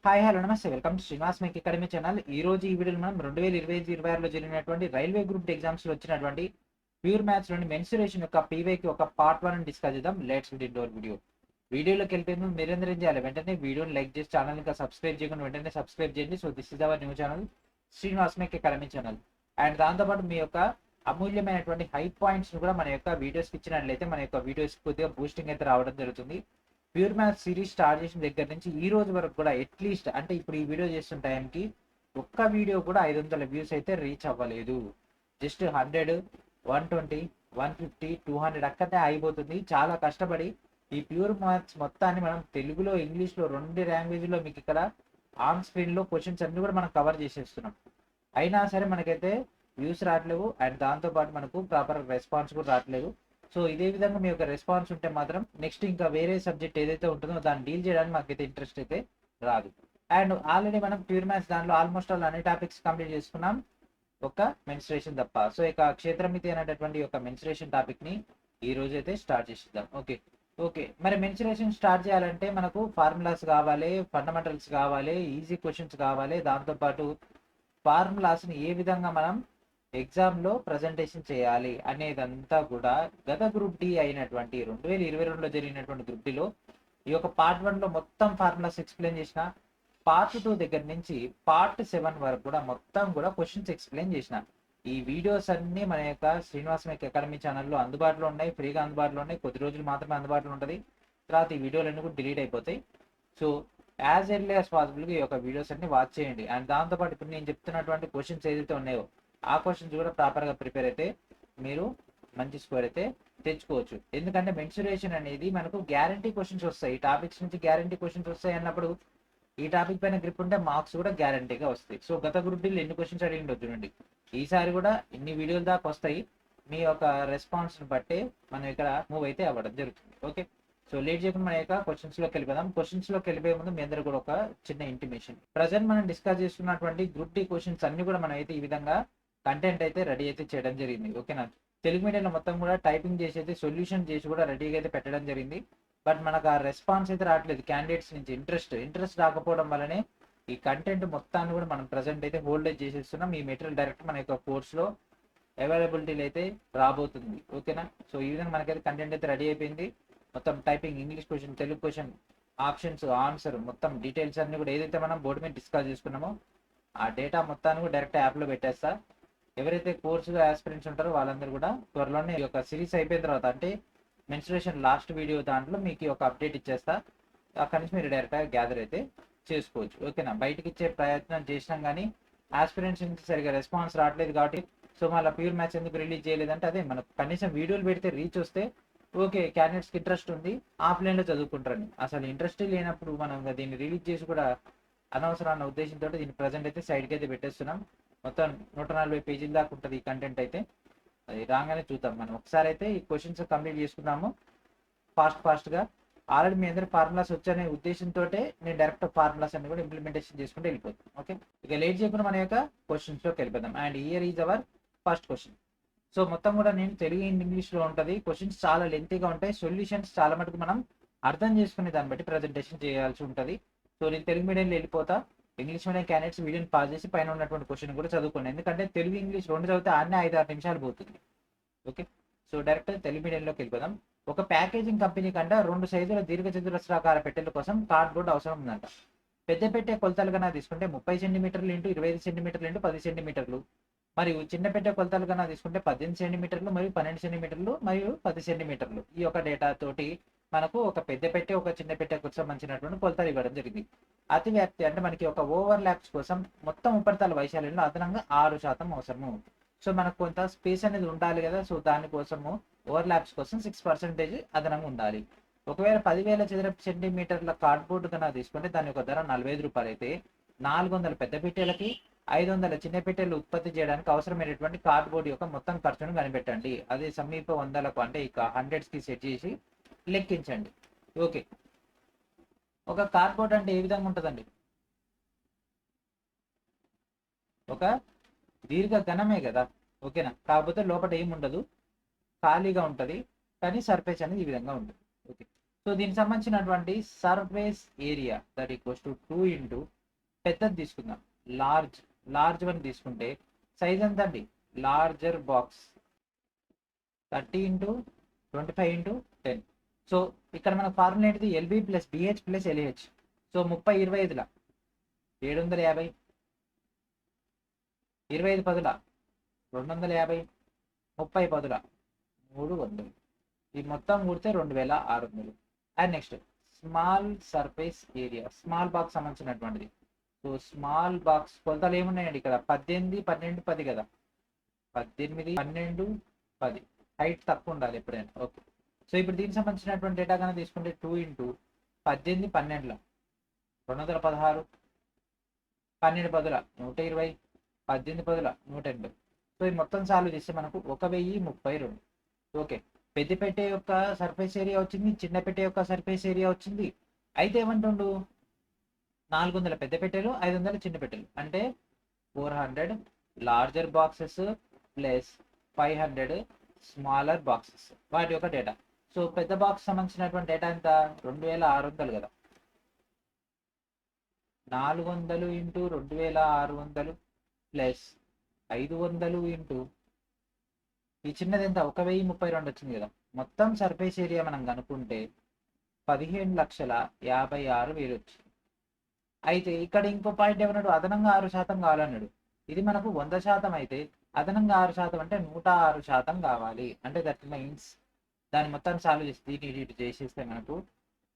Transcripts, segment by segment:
Hi hello నమస్తే welcome to Srinivas make academy channel. ఈ రోజు ఈ వీడియోలో మనం 2025-26లో జరిగినటువంటి రైల్వే గ్రూప్ ఎగ్జామ్స్ లో వచ్చినటువంటి ప్యూర్ మ్యాథ్స్ లోని మెన్సురేషన్ యొక్క పీవైకి ఒక పార్ట్ 1 డిస్కస్ చేద్దాం. Let's get into video. వీడియోలోకి వెళ్ళిపోయిన ముందు మీరందరూ ఏం చేయాలి, వెంటనే వీడియోని లైక్ చేసి ఛానల్ ఇంకా సబ్స్క్రైబ్ చేయకుండా వెంటనే సబ్స్క్రైబ్ చేయండి. So this is our new channel Srinivas make academy channel. And దాంతోపాటు మీ యొక్క అమూల్యమైనటువంటి హై పాయింట్స్ కూడా మన యొక్క వీడియోస్కి ఇచ్చినట్లయితే మన యొక్క వీడియోస్ కొద్దిగా బూస్టింగ్ అయితే రావడం జరుగుతుంది. ప్యూర్ మ్యాథ్స్ సిరీస్ స్టార్ట్ చేసిన దగ్గర నుంచి ఈ రోజు వరకు కూడా అట్లీస్ట్ అంటే ఇప్పుడు ఈ వీడియో చేస్తున్న టైంకి ఒక్క వీడియో కూడా 500 వ్యూస్ అయితే రీచ్ అవ్వలేదు. జస్ట్ 100, 120, 150, 200 అక్కడే అయిపోతుంది. చాలా కష్టపడి ఈ ప్యూర్ మ్యాథ్స్ మొత్తాన్ని మనం తెలుగులో ఇంగ్లీష్లో రెండు లాంగ్వేజ్లో మీకు ఇక్కడ ఆన్ స్క్రీన్లో క్వశ్చన్స్ అన్ని కూడా మనం కవర్ చేసేస్తున్నాం. అయినా సరే మనకైతే వ్యూస్ రావట్లేవు అండ్ దాంతోపాటు మనకు ప్రాపర్ రెస్పాన్స్ కూడా రావట్లేదు. సో ఇదే విధంగా మీ యొక్క రెస్పాన్స్ ఉంటే మాత్రం నెక్స్ట్ ఇంకా వేరే సబ్జెక్ట్ ఏదైతే ఉంటుందో దాన్ని డీల్ చేయడానికి మాకైతే ఇంట్రెస్ట్ అయితే రాదు. అండ్ ఆల్రెడీ మనం ప్యూర్ మ్యాథ్స్ దాంట్లో ఆల్మోస్ట్ ఆల్ అన్ని టాపిక్స్ కంప్లీట్ చేసుకున్నాం, ఒక మెన్స్ట్రేషన్ తప్ప. సో ఇక క్షేత్రమితి అనేటటువంటి ఒక మెన్స్ట్రేషన్ టాపిక్ ని ఈ రోజు అయితే స్టార్ట్ చేసిద్దాం. ఓకే మరి మెన్స్ట్రేషన్ స్టార్ట్ చేయాలంటే మనకు ఫార్ములాస్ కావాలి, ఫండమెంటల్స్ కావాలి, ఈజీ క్వశ్చన్స్ కావాలి. దాంతోపాటు ఫార్ములాస్ని ఏ విధంగా మనం ఎగ్జామ్లో ప్రజెంటేషన్ చేయాలి అనేదంతా కూడా గత గ్రూప్ డి అయినటువంటి 2022లో జరిగినటువంటి గ్రూప్ డిలో ఈ యొక్క పార్ట్ 1లో మొత్తం ఫార్ములాస్ ఎక్స్ప్లెయిన్ చేసిన, పార్ట్ 2 దగ్గర నుంచి పార్ట్ 7 వరకు కూడా మొత్తం కూడా క్వశ్చన్స్ ఎక్స్ప్లెయిన్ చేసిన. ఈ వీడియోస్ అన్ని మన యొక్క శ్రీనివాస్ మేక్ అకాడమీ ఛానల్లో అందుబాటులో ఉన్నాయి, ఫ్రీగా అందుబాటులో ఉన్నాయి. కొద్ది రోజులు మాత్రమే అందుబాటులో ఉంటుంది, తర్వాత ఈ వీడియోలన్నీ కూడా డిలీట్ అయిపోతాయి. సో యాజ్ ఎర్లీ యాజ్ పాసిబుల్గా ఈ యొక్క వీడియోస్ అన్ని వాచ్ చేయండి. అండ్ దాంతోపాటు ఇప్పుడు నేను చెప్తున్నటువంటి క్వశ్చన్స్ ఏదైతే ఉన్నాయో ఆ క్వశ్చన్స్ కూడా ప్రాపర్గా ప్రిపేర్ అయితే మీరు మంచి స్కోర్ అయితే తెచ్చుకోవచ్చు. ఎందుకంటే మెన్సురేషన్ అనేది మనకు గ్యారంటీ క్వశ్చన్స్ వస్తాయి, ఈ టాపిక్స్ నుంచి గ్యారంటీ క్వశ్చన్స్ వస్తాయి అన్నప్పుడు ఈ టాపిక్ పైన గ్రిప్ ఉంటే మార్క్స్ కూడా గ్యారంటీగా వస్తాయి. సో గత గ్రూప్ డీలు ఎన్ని క్వశ్చన్స్ అడిగిండో చూడండి, ఈసారి కూడా ఇన్ని వీడియోల దాకా వస్తాయి. మీ యొక్క రెస్పాన్స్ని బట్టే మనం ఇక్కడ మూవ్ అయితే అవ్వడం జరుగుతుంది. ఓకే, సో లేట్ చేయకుండా మన యొక్క క్వశ్చన్స్లోకి వెళ్ళిపోదాం. క్వశ్చన్స్లోకి వెళ్ళిపోయే ముందు మీ అందరూ కూడా ఒక చిన్న ఇంటిమేషన్. ప్రజెంట్ మనం డిస్కస్ చేస్తున్నటువంటి గ్రూప్ డి క్వశ్చన్స్ అన్ని కూడా మనం అయితే ఈ విధంగా కంటెంట్ అయితే రెడీ అయితే చేయడం జరిగింది. ఓకేనా, తెలుగు మీడియంలో మొత్తం కూడా టైపింగ్ చేసి అయితే సొల్యూషన్ చేసి కూడా రెడీగా అయితే పెట్టడం జరిగింది. బట్ మనకు ఆ రెస్పాన్స్ అయితే రావట్లేదు క్యాండిడేట్స్ నుంచి. ఇంట్రెస్ట్ రాకపోవడం వల్లనే ఈ కంటెంట్ మొత్తాన్ని కూడా మనం ప్రజెంట్ అయితే హోల్డ్ చేసేస్తున్నాం. ఈ మెటీరియల్ డైరెక్ట్ మన యొక్క కోర్స్లో అవైలబిలిటీలో అయితే రాబోతుంది. ఓకేనా, సో ఈ విధంగా మనకైతే కంటెంట్ అయితే రెడీ అయిపోయింది. మొత్తం typing, English question, Telugu question, options, answer, మొత్తం డీటెయిల్స్ అన్ని కూడా ఏదైతే మనం బోర్డు మీద డిస్కస్ చేసుకున్నామో ఆ డేటా మొత్తాన్ని కూడా డైరెక్ట్ యాప్లో పెట్టేస్తా. ఎవరైతే కోర్సుగా ఆస్పిరెంట్స్ ఉంటారో వాళ్ళందరూ కూడా త్వరలోనే ఈ యొక్క సిరీస్ అయిపోయిన తర్వాత అంటే మెన్స్ట్రేషన్ లాస్ట్ వీడియో దాంట్లో మీకు ఒక అప్డేట్ ఇచ్చేస్తా. అక్కడి నుంచి మీరు డైరెక్ట్గా గ్యాదర్ అయితే చేసుకోవచ్చు. ఓకేనా, బయటకి ఇచ్చే ప్రయత్నం చేసినాం కానీ ఆస్పిరెంట్స్ నుంచి సరిగా రెస్పాన్స్ రావట్లేదు కాబట్టి సో మళ్ళీ ప్యూర్ మ్యాథ్స్ ఎందుకు రిలీజ్ చేయలేదంటే అదే మనకు కనీసం వీడియోలు పెడితే రీచ్ వస్తే ఓకే క్యాండిడేట్స్కి ఇంట్రెస్ట్ ఉంది ఆఫ్లైన్లో చదువుకుంటారని. అసలు ఇంట్రెస్ట్ లేనప్పుడు మనం దీన్ని రిలీజ్ చేసి కూడా అనవసరం అన్న ఉద్దేశంతో దీన్ని ప్రజెంట్ అయితే సైడ్కి అయితే పెట్టేస్తున్నాం. మొత్తం 140 పేజీల దాకా ఉంటుంది ఈ కంటెంట్ అయితే. అది రాగానే చూద్దాం. మనం ఒకసారి అయితే ఈ క్వశ్చన్స్ కంప్లీట్ చేసుకున్నాము ఫాస్ట్గా. ఆల్రెడీ మీ అందరి ఫార్ములాస్ వచ్చనే ఉద్దేశంతో నేను డైరెక్ట్ ఫార్ములాస్ అన్ని కూడా ఇంప్లిమెంటేషన్ చేసుకుంటూ వెళ్ళిపోతాం. ఓకే, ఇక లేట్ చేయకుండా మన యొక్క క్వశ్చన్స్లోకి వెళ్ళిపోదాం. And here is our first question. So మొత్తం కూడా నేను తెలుగు అండ్ ఇంగ్లీష్లో ఉంటుంది. క్వశ్చన్స్ చాలా లెంతీగా ఉంటాయి, సొల్యూషన్స్ చాలా మటుకు మనం అర్థం చేసుకునే దాన్ని బట్టి ప్రజెంటేషన్ చేయాల్సి ఉంటుంది. సో నేను తెలుగు మీడియంలో వెళ్ళిపోతా. ఇంగ్లీష్ మీడియం క్యాండిడేట్స్ వీడియోని పాస్ చేసి పైన ఉన్నటువంటి క్వశ్చన్ కూడా చదువుకోండి. ఎందుకంటే తెలుగు ఇంగ్లీష్ రెండు చదివితే అన్నీ 5-6 నిమిషాలు పోతుంది. ఓకే, సో డైరెక్ట్ తెలుగు మీడియంలోకి వెళ్ళిపోదాం. ఒక ప్యాకేజింగ్ కంపెనీ కంటే 2 సైజుల దీర్ఘచతురస్రాకార పెట్టెల కోసం కార్డ్బోర్డ్ అవసరం ఉందంట. పెద్ద పెట్టె కొలతలు కన్నా తీసుకుంటే 30 సెంటీమీటర్లు ఇంటూ 25 సెంటీమీటర్లు ఇంటూ 10 సెంటీమీటర్లు, మరియు చిన్న పెట్టె కొలతలు కన్నా తీసుకుంటే 18 సెంటీమీటర్లు మరియు 12 సెంటీమీటర్లు మరియు 10 సెంటీమీటర్లు. ఈ యొక్క డేటా తోటి మనకు ఒక పెద్ద పెట్టె ఒక చిన్న పెట్టెకు సంబంధించినటువంటి కొలతలు ఇవ్వడం జరిగింది. అతి వ్యాప్తి అంటే మనకి ఒక ఓవర్ ల్యాప్స్ కోసం మొత్తం ఉపరితల వైశాల్యంలో అదనంగా 6% అవసరము. సో మనకు కొంత స్పేస్ అనేది ఉండాలి కదా, సో దానికోసము ఓవర్ ల్యాప్స్ కోసం 6% అదనంగా ఉండాలి. ఒకవేళ 10,000 చదరపు సెంటీమీటర్ల కార్డ్బోర్డ్ కన్నా తీసుకుంటే దాని యొక్క ధర 45 రూపాయలు అయితే 400 పెద్ద పెట్టెలకి 500 చిన్న పెట్టెలు ఉత్పత్తి చేయడానికి అవసరమైనటువంటి కార్డ్బోర్డ్ యొక్క మొత్తం ఖర్చును కనిపెట్టండి. అదే సమీప వందలకు అంటే ఇక 100కి సెట్ చేసి లెక్కించండి. ఓకే, ఒక కార్డ్బోర్డ్ అంటే ఏ విధంగా ఉంటుందండి? ఒక దీర్ఘ ఘనమే కదా. ఓకేనా, కాకపోతే లోపల ఏముండదు, ఖాళీగా ఉంటుంది, కానీ సర్ఫేస్ అనేది ఈ విధంగా ఉంటుంది. ఓకే, సో దీనికి సంబంధించినటువంటి surface area that equals to 2 into పెద్దది తీసుకుందాం, లార్జ్ వన్ తీసుకుంటే సైజ్ ఎంత అండి, larger box 30 into 25 into 10. So ఇక్కడ మన ఫార్ములా ఏంటిది, LB plus BH plus LH. So 30 25ల 750, 25 10ల 250, 30 10ల 300. ఈ మొత్తం కూడితే 2600. And next small surface area, small box సంబంధించినటువంటిది. సో స్మాల్ బాక్స్ కొలతలు ఏమున్నాయండి ఇక్కడ, 18 12 10 కదా, 18 12 10. హైట్ తక్కువ ఉండాలి ఎప్పుడైనా. ఓకే, సో ఇప్పుడు దీనికి సంబంధించినటువంటి డేటా కనుక తీసుకుంటే 2 ఇంటూ 18 12ల 216, 12 10ల 120, 18 10ల 180. సో ఈ మొత్తం సాల్వ్ చేస్తే మనకు 1032. ఓకే, పెద్ద పెట్టే యొక్క సర్ఫేస్ ఏరియా వచ్చింది, చిన్న పెట్టే యొక్క సర్ఫేస్ ఏరియా వచ్చింది. అయితే ఏమంటుండు, 400 పెద్ద పెట్టెలు, 500 చిన్న పెట్టెలు, అంటే 400 larger boxes plus 500 smaller boxes, వాటి యొక్క డేటా. సో పెద్ద బాక్స్ సంబంధించినటువంటి డేటా ఎంత, 2600 కదా, 400 ఇంటూ 2600 ప్లస్ 500 ఇంటూ ఈ చిన్నది ఎంత, 1032 వచ్చింది కదా. మొత్తం సర్ఫేస్ ఏరియా మనం కనుక్కుంటే 15,56,000 వచ్చింది. అయితే ఇక్కడ ఇంకో పాయింట్ ఏమన్నాడు, అదనంగా 6% కావాలన్నాడు. ఇది మనకు 100% అయితే అదనంగా 6% అంటే 106% కావాలి. అంటే దట్ మీన్స్ దాని మొత్తాన్ని సాల్వ్ చేసి దీన్ని ఇటు చేసేస్తే మనకు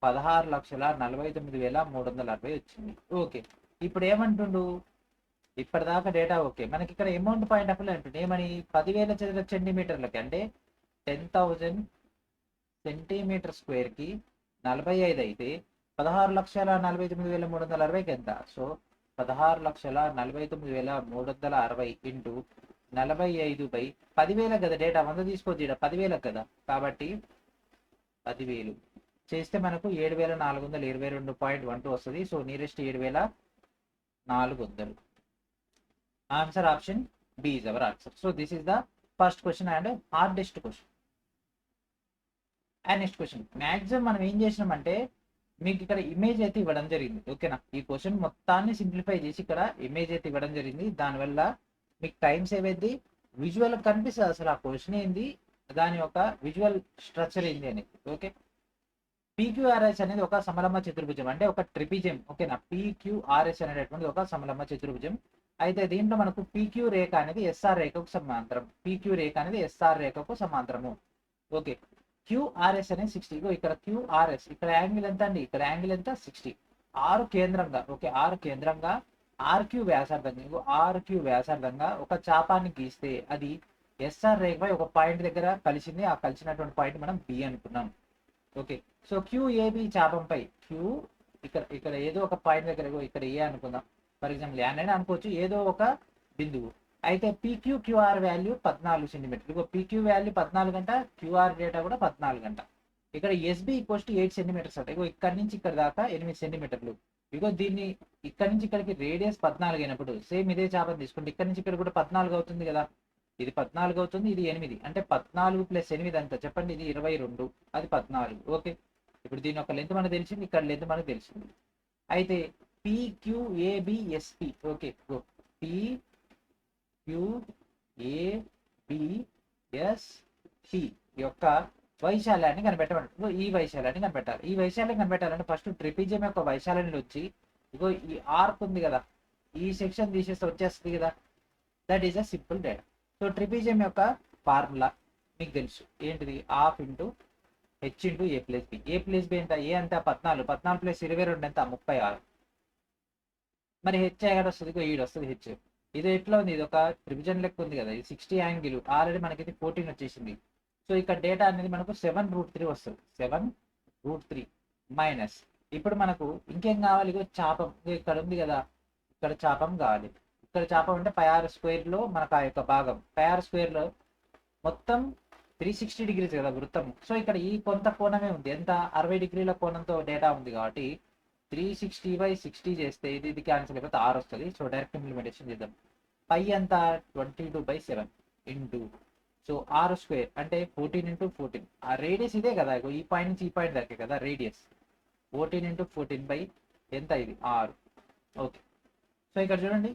16,49,360 వచ్చింది. ఓకే, ఇప్పుడు ఏమంటుండు, ఇప్పటిదాకా డేటా ఓకే, మనకి ఇక్కడ అమౌంట్ పాయింట్ ఆఫ్ వ్యూ అంటుంది ఏమని, 10,000 చదరపు సెంటీమీటర్లకి అంటే 10,000 సెంటీమీటర్ స్క్వేర్కి 45 అయితే 16,49,360కి ఎంత. సో 16,49,360 ఇంటూ 45/10,000 కదా డేటా, 100 తీసుకోవచ్చు, 10,000 కదా, కాబట్టి 10,000 చేస్తే మనకు 7,422.12 వస్తుంది. So nearest 7,400. Answer option B is our answer. So this is the first question and hardest question. And next question, maximum మనం ఏం చేసినామంటే మీకు ఇక్కడ ఇమేజ్ అయితే ఇవ్వడం జరిగింది. ఓకేనా, ఈ క్వశ్చన్ మొత్తాన్ని సింప్లిఫై చేసి ఇక్కడ ఇమేజ్ అయితే ఇవ్వడం జరిగింది. దానివల్ల మీకు టైం సేవ్ అయింది, విజువల్ కనిపిస్తుంది అసలు ఆ క్వశ్చన్ ఏంది, దాని యొక్క విజువల్ స్ట్రక్చర్ ఏంది అనేది. ఓకే, పీక్యూఆర్ఎస్ అనేది ఒక సమలమ్మ చతుర్భుజం, అంటే ఒక ట్రిపిజం. ఓకేనా, పీక్యూఆర్ఎస్ అనేటటువంటి ఒక సమలమ్మ చతుర్భుజం. అయితే దీంట్లో మనకు పీక్యూ రేఖ అనేది ఎస్ఆర్ రేఖకు సమాంతరం, పీక్యూ రేఖ అనేది ఎస్ఆర్ రేఖకు సమాంతరము. ఓకే, క్యూఆర్ఎస్ అనేది 60. ఇక్కడ క్యూఆర్ఎస్, ఇక్కడ యాంగిల్ ఎంత అండి, ఇక్కడ యాంగిల్ ఎంత 60. ఆరు కేంద్రంగా, ఓకే, ఆరు కేంద్రంగా ఆర్క్యూ వ్యాసార్థంగా, ఆర్క్యూ వ్యాసార్థంగా ఒక చాపాన్ని గీస్తే అది ఎస్ఆర్ రేఖపై ఒక పాయింట్ దగ్గర కలిసింది. ఆ కలిసినటువంటి పాయింట్ మనం బి అనుకున్నాం. ఓకే, సో క్యూఏబి చాపంపై క్యూ ఇక్కడ ఏదో ఒక పాయింట్ దగ్గర, ఇక్కడ ఏ అనుకుందాం, ఫర్ ఎగ్జాంపుల్ ల్యాండ్ అని అనుకోవచ్చు, ఏదో ఒక బిందువు. అయితే పీక్యూ క్యూఆర్ వాల్యూ 14 సెంటీమీటర్. ఇగో పీక్యూ వాల్యూ 14 గంట, క్యూఆర్ డేటా కూడా 14 గంట. ఇక్కడ ఎస్బి ఈక్వల్స్ టు 8 సెంటీమీటర్స్ అంటే ఇగో ఇక్కడ నుంచి ఇక్కడ దాకా 8 సెంటీమీటర్లు. ఇగో దీన్ని ఇక్కడ నుంచి ఇక్కడికి రేడియస్ 14 అయినప్పుడు సేమ్ ఇదే చాపని తీసుకుంటే ఇక్కడ నుంచి ఇక్కడ కూడా 14 అవుతుంది కదా, ఇది 14 అవుతుంది, ఇది 8, అంటే 14 + 8 అంత చెప్పండి, ఇది 22, అది 14. ఓకే, ఇప్పుడు దీని యొక్క లెంత్ మనకు తెలిసింది, ఇక్కడ లెంత్ మనకు తెలిసింది. అయితే PQABSP, ఓకే, PQABSP యొక్క వైశాల్యాన్ని కనిపెట్టమంటారు. ఈ వైశాల్యాన్ని కనిపెట్టాలి. ఈ వైశాల్యం కనిపెట్టాలంటే ఫస్ట్ ట్రిపిజియం యొక్క వైశాల్యాన్ని వచ్చి ఇగో ఈ ఆర్క్ ఉంది కదా, ఈ సెక్షన్ తీసేస్తే వచ్చేస్తుంది కదా, that is a simple data. So trapezium యొక్క ఫార్ములా మీకు తెలుసు ఏంటిది, ½ into H into A plus B. A plus B ఎంత, ఏ అంతా 14, 14 + 22 ఎంత 36. మరి హెచ్ ఎక్కడ వస్తుంది, ఈడు వస్తుంది హెచ్. ఇది ఎట్లా ఉంది, ఇది ఒక ట్రిపిజన్ లెక్క ఉంది కదా, ఇది 60 యాంగిల్, ఆల్రెడీ మనకి 14 వచ్చేసింది. సో ఇక్కడ డేటా అనేది మనకు 7√3 వస్తుంది, 7√3 మైనస్. ఇప్పుడు మనకు ఇంకేం కావాలి, ఇగో చాపం, ఇక్కడ ఉంది కదా, ఇక్కడ చాపం కావాలి. ఇక్కడ చాపం అంటే πr² మనకు ఆ యొక్క భాగం, πr² మొత్తం 360 డిగ్రీస్ కదా వృత్తం. సో ఇక్కడ ఈ కొంత కోణమే ఉంది, ఎంత 60 డిగ్రీల కోణంతో డేటా ఉంది కాబట్టి 360/60 చేస్తే ఇది క్యాన్సిల్ అయిపోతే 6 వస్తుంది. సో డైరెక్ట్ ఇంప్లిమెంటేషన్ చేద్దాం. పై అంతా 22/7 ఇంటూ సో ఆర్ స్క్వేర్ అంటే 14 × 14, ఆ రేడియస్ ఇదే కదా, ఈ పాయింట్ నుంచి ఈ పాయింట్ దాకే కదా రేడియస్. 14 × 14 ఎంత ఇది 6. ఓకే, సో ఇక్కడ చూడండి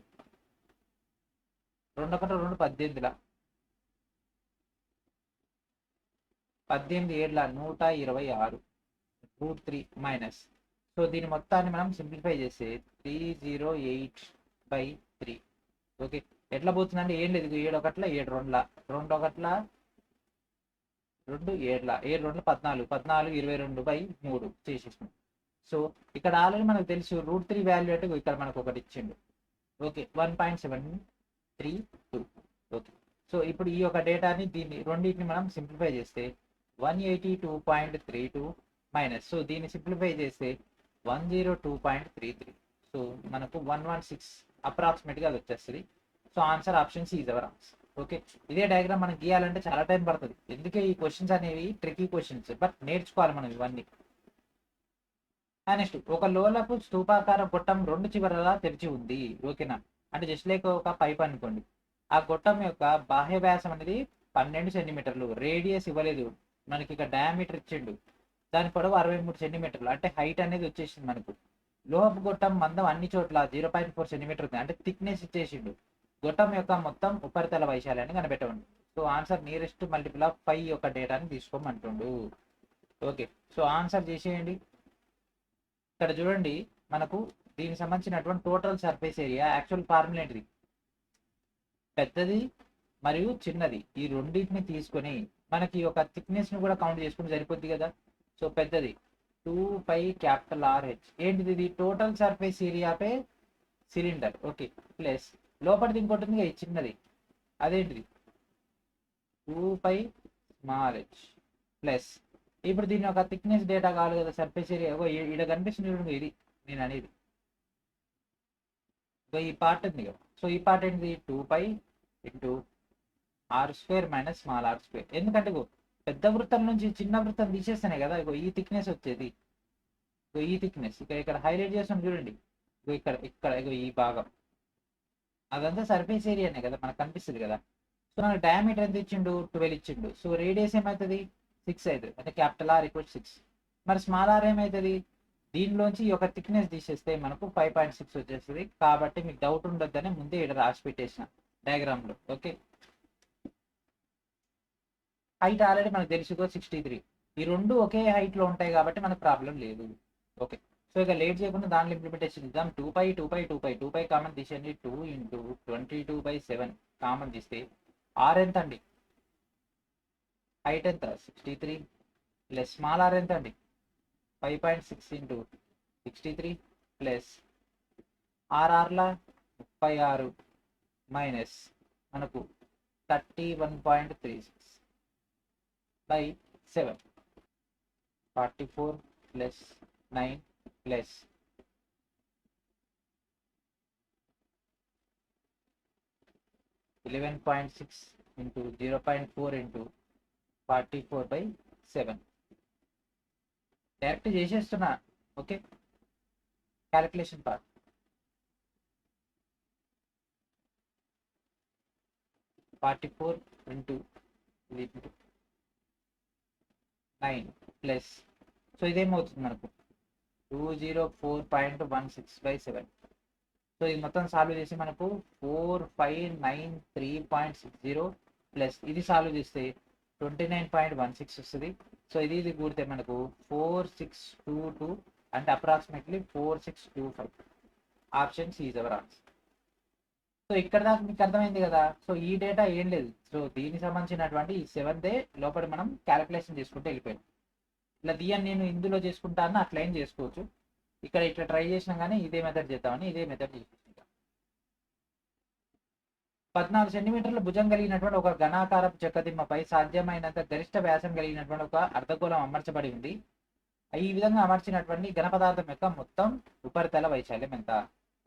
2 1 2 18, 18 7 126 √3 మైనస్. సో దీని మొత్తాన్ని మనం సింప్లిఫై చేస్తే 308/3. ఓకే, ఎట్లా పోతుందంటే ఏం లేదు, 7 1 7 2 2 1 2 7 7 2 14 14 22/3 చేసేసాం. సో ఇక్కడ ఆల్రెడీ మనకు తెలుసు √3 వాల్యూ అంటే ఇక్కడ మనకు ఒకటి ఇచ్చిండు. ఓకే, 1.732. ఓకే, సో ఇప్పుడు ఈ యొక్క డేటాని దీన్ని రెండింటిని మనం సింప్లిఫై చేస్తే 182.32 మైనస్. సో దీన్ని సింప్లిఫై చేస్తే 102.33. సో మనకు 116 అప్రాక్సిమేట్గా అది వచ్చేస్తుంది. So answer option C is our answer. Okay, ఇదే డయాగ్రామ్ మనం గీయాలంటే చాలా టైం పడుతుంది, ఎందుకే ఈ క్వశ్చన్స్ అనేవి ట్రికీ క్వశ్చన్స్, బట్ నేర్చుకోవాలి మనం ఇవన్నీ. నెక్స్ట్, ఒక లోలపు స్తూపాకార గొట్టం 2 చివరలా తెరిచి ఉంది. ఓకేనా, అంటే జస్ట్ లైక్ ఒక పైప్ అనుకోండి. ఆ గొట్టం యొక్క బాహ్య వ్యాసం అనేది 12 సెంటీమీటర్లు, రేడియస్ ఇవ్వలేదు మనకి, ఇక్కడ డయామీటర్ ఇచ్చిండు, దాని పొడవు 63 సెంటీమీటర్లు, అంటే హైట్ అనేది వచ్చేసింది మనకు. లోహపు గొట్టం మందం అన్ని చోట్ల 0.4 సెంటీమీటర్ ఉంది, అంటే థిక్నెస్ ఇచ్చేసిండు. గొట్టం యొక్క మొత్తం ఉపరితల వైశాల్యాన్ని కనిపెట్టండి. So answer nearest multiple of 5 యొక్క డేటాని తీసుకోమంటుండు. ఓకే, సో ఆన్సర్ చేసేయండి. ఇక్కడ చూడండి మనకు దీనికి సంబంధించినటువంటి total surface area actual formula ఏంటిది, పెద్దది మరియు చిన్నది ఈ రెండింటిని తీసుకొని మనకి ఒక థిక్నెస్ ని కూడా కౌంట్ చేసుకుని సరిపోద్ది కదా. సో పెద్దది 2πRH ఏంటిది, ఇది టోటల్ సర్ఫేస్ ఏరియా పే సిలిండర్. ఓకే, ప్లస్ లోపలిది ఇంకోటి ఉంది కదా చిన్నది, అదేంటిది 2πh ప్లస్. ఇప్పుడు దీని ఒక థిక్నెస్ డేటా కావాలి కదా, సర్ఫేస్ ఏరియా ఇక్కడ కనిపిస్తుంది చూడండి, ఇది నేను అనేది ఈ పార్ట్ ఉంది కదా. సో ఈ పార్ట్ ఏంటిది 2π × r² - స్మాల్ r². ఎందుకంటే పెద్ద వృత్తం నుంచి చిన్న వృత్తం తీసేస్తేనే కదా ఈ థిక్నెస్ వచ్చేది. ఈ థిక్నెస్ ఇక్కడ హైలైట్ చేస్తాం చూడండి, ఇక్కడ ఇక్కడ ఈ భాగం అదంతా సర్ఫేస్ ఏరియానే కదా మనకు కనిపిస్తుంది కదా. సో మనకు డయామీటర్ ఎంత ఇచ్చిండు, 12 ఇచ్చిండు. సో రేడియస్ ఏమవుతుంది 6 అవుతుంది, అంటే R = 6. మరి స్మాల్ r ఏమవుతుంది, దీనిలోంచి ఒక థిక్నెస్ తీసేస్తే మనకు 5.6 వచ్చేస్తుంది. కాబట్టి మీకు డౌట్ ఉండొద్దని ముందే ఇక్కడ రాసి పెట్టేసిన డయాగ్రామ్ లో. ఓకే, హైట్ ఆల్రెడీ మనకు తెలుసు 63, ఈ రెండు ఒకే హైట్ లో ఉంటాయి కాబట్టి మనకు ప్రాబ్లం లేదు. ఓకే, సో ఇక లేట్ చేయకుండా దాంట్లో ఇంప్లిమెంటేషన్ ఇద్దాం. 2π కామన్ తీసేయండి, 2 × 22/7 కామన్ తీస్తే ఆర్ ఎంత అండి, హైట్ ఎంత 63 ప్లస్ స్మాల్ ఆర్ ఎంత అండి 5.6 × 63 ప్లస్ ఆర్ఆర్ల 36 మైనస్ మనకు 31.36/7 44 ప్లస్ 9 ప్లస్ 11.6 × 0.4 × 44/7 డైరెక్ట్ చేసేస్తున్నా. Okay, calculation part 44 × 9 plus. So ఇదేమవుతుంది మనకు 204.16/7. సో ఇది మొత్తం సాల్వ్ చేసి మనకు 4593.60 ప్లస్ ఇది సాల్వ్ చేస్తే 29.16 వస్తుంది. సో ఇది కూడితే మనకు 4622, అంటే approximately 4625. Option C is our answer. So ఇక్కడ దాకా మీకు అర్థమైంది కదా. సో ఈ డేటా ఏం లేదు, సో దీనికి సంబంధించినటువంటి ఈ 7th డే లోపల మనం క్యాలిక్యులేషన్ చేసుకుంటూ వెళ్ళిపోయాం. ఇలా దీన్ని నేను ఇందులో చేసుకుంటాను అట్లా ఏం చేసుకోవచ్చు. ఇక్కడ ఇట్లా ట్రై చేసినా కానీ ఇదే మెథడ్ చేద్దామని ఇదే మెథడ్ చేసుకుంటాం. 14 సెంటీమీటర్ల భుజం కలిగినటువంటి ఒక ఘనాకారపు చెక్కదిమ్మపై సాధ్యమైనంత గరిష్ట వ్యాసం కలిగినటువంటి ఒక అర్ధగోళం అమర్చబడి ఉంది. ఈ విధంగా అమర్చినటువంటి ఘన పదార్థం యొక్క మొత్తం ఉపరితల వైశాల్యం ఎంత.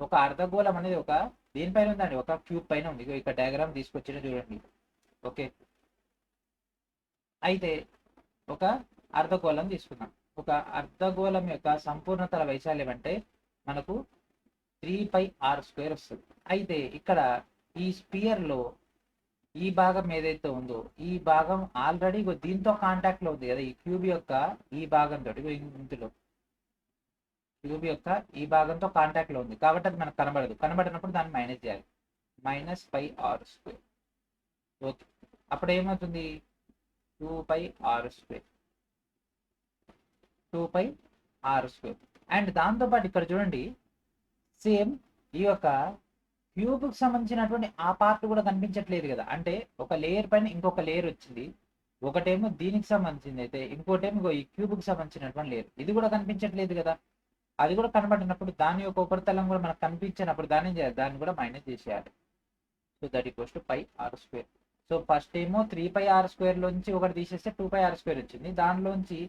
ఒక అర్ధగోళం అనేది ఒక దేనిపైన ఉందండి, ఒక క్యూబ్ పైన ఉంది. ఇక్కడ డయాగ్రామ్ తీసుకొచ్చిన చూడండి. ఓకే, అయితే ఒక అర్ధగోళం తీసుకుందాం. ఒక అర్ధగోళం యొక్క సంపూర్ణతల వైశాల్యం అంటే మనకు 3πr² వస్తుంది. అయితే ఇక్కడ ఈ స్పియర్ లో ఈ భాగం ఏదైతే ఉందో ఈ భాగం ఆల్రెడీ దీంతో కాంటాక్ట్ లో ఉంది కదా, ఈ క్యూబ్ యొక్క ఈ భాగంతో ఇందులో క్యూబ్ యొక్క ఈ భాగంతో కాంటాక్ట్ లో ఉంది కాబట్టి అది మనకు కనబడదు. కనబడినప్పుడు దాన్ని మైనస్ చేయాలి. Minus pi r square. Okay, అప్పుడు ఏమవుతుంది? 2πr². 2πr². అండ్ దాంతోపాటు ఇక్కడ చూడండి, సేమ్ ఈ యొక్క క్యూబ్కి సంబంధించినటువంటి ఆ పార్ట్ కూడా కనిపించట్లేదు కదా, అంటే ఒక లేయర్ పైన ఇంకొక లేయర్ వచ్చింది. ఒకటేమో దీనికి సంబంధించింది అయితే ఇంకోటేమో ఈ క్యూబ్కి సంబంధించినటువంటి లేయర్, ఇది కూడా కనిపించట్లేదు కదా. అది కూడా కనబడినప్పుడు దాని యొక్క ఉపరితలం కూడా మనకు కనిపించినప్పుడు దాన్ని ఏం చేయాలి? దాన్ని కూడా మైనస్ చేసేయాలి. So that equals to πr². So first ఏమో 3πr² లోంచి ఒకటి తీసేస్తే 2πr² వచ్చింది. దానిలోంచి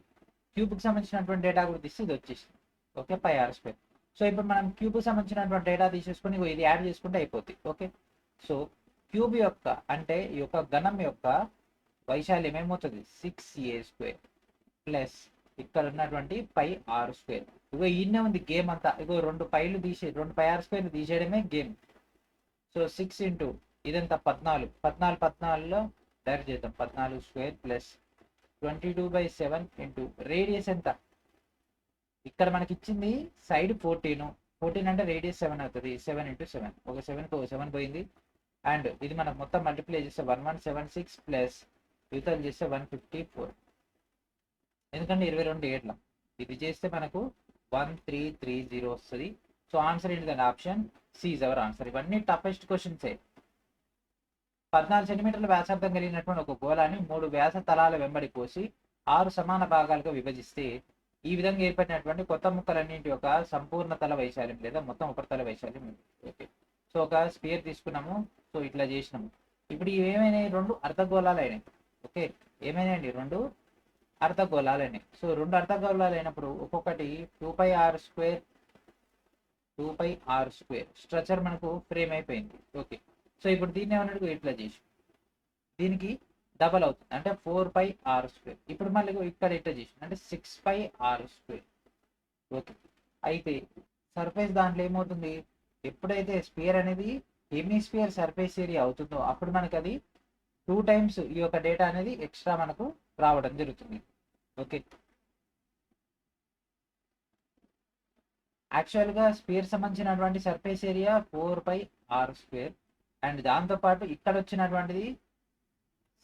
క్యూబ్కి సంబంధించినటువంటి డేటా కూడా తీస్తే ఇది వచ్చేసింది. Okay, πr². సో ఇప్పుడు మనం క్యూబ్కి సంబంధించినటువంటి డేటా తీసేసుకొని ఇది యాడ్ చేసుకుంటే అయిపోతుంది. ఓకే, సో క్యూబ్ యొక్క అంటే ఈ యొక్క ఘనం యొక్క వైశాల్యం ఏమవుతుంది? 6a² ప్లస్ ఇక్కడ ఉన్నటువంటి πr². ఇగో ఈయనే ఉంది గేమ్ అంతా. ఇగో రెండు πr² తీసేయడమే గేమ్. సో 6 ఇంటూ ఇదంతా 14. 14లో డైరెక్ట్ చేద్దాం. 14² ప్లస్ 22/7 ఇంటూ రేడియస్ ఎంత? ఇక్కడ మనకి ఇచ్చింది సైడ్ 14 అంటే రేడియస్ 7 అవుతుంది. 7 ఇంటూ 7, ఒక 7 పోయింది. అండ్ ఇది మనకు మొత్తం మల్టిప్లై చేస్తే 1176 ప్లస్ యూతలు చేస్తే 154. ఎందుకంటే 22 ఏట్ల ఇది చేస్తే మనకు 1330 వస్తుంది. సో ఆన్సర్ ఏంటిదండి? Option C is our answer. ఇవన్నీ టఫెస్ట్ క్వశ్చన్సే. 14 సెంటీమీటర్ల వ్యాసార్థం కలిగినటువంటి ఒక గోళాన్ని 3 వ్యాస తలాల వెంబడి కోసి 6 సమాన భాగాలుగా విభజిస్తే ఈ విధంగా ఏర్పడినటువంటి కొత్త ముక్కలన్నింటి యొక్క సంపూర్ణ తల వైశాల్యం లేదా మొత్తం ఉపరితల వైశాల్యం. ఓకే, సో ఒక స్పియర్ తీసుకున్నాము. సో ఇట్లా చేసినాము. ఇప్పుడు ఇవేమైనాయి? 2 అర్ధగోళాలు అయినాయి. ఓకే, ఏమైనాయండి? 2 అర్ధగోళాలు అయినాయి. సో 2 అర్ధగోళాలు అయినప్పుడు ఒక్కొక్కటి 2πr² స్ట్రక్చర్ మనకు ఫ్రేమ్ అయిపోయింది. ఓకే, సో ఇప్పుడు దీన్ని ఏమన్నట్టు ఇట్లా చేసి దీనికి డబల్ అవుతుంది అంటే 4πr². ఇప్పుడు మళ్ళీ ఇక్కడ ఇట్లా చేసి అంటే 6πr². ఓకే, అయితే సర్ఫేస్ దాంట్లో ఏమవుతుంది? ఎప్పుడైతే స్పియర్ అనేది హెమిస్పియర్ సర్ఫేస్ ఏరియా అవుతుందో అప్పుడు మనకి అది 2 టైమ్స్ ఈ యొక్క డేటా అనేది ఎక్స్ట్రా మనకు రావడం జరుగుతుంది. ఓకే, యాక్చువల్గా స్పియర్ సంబంధించినటువంటి సర్ఫేస్ ఏరియా 4πr². అండ్ దాంతోపాటు ఇక్కడ వచ్చినటువంటిది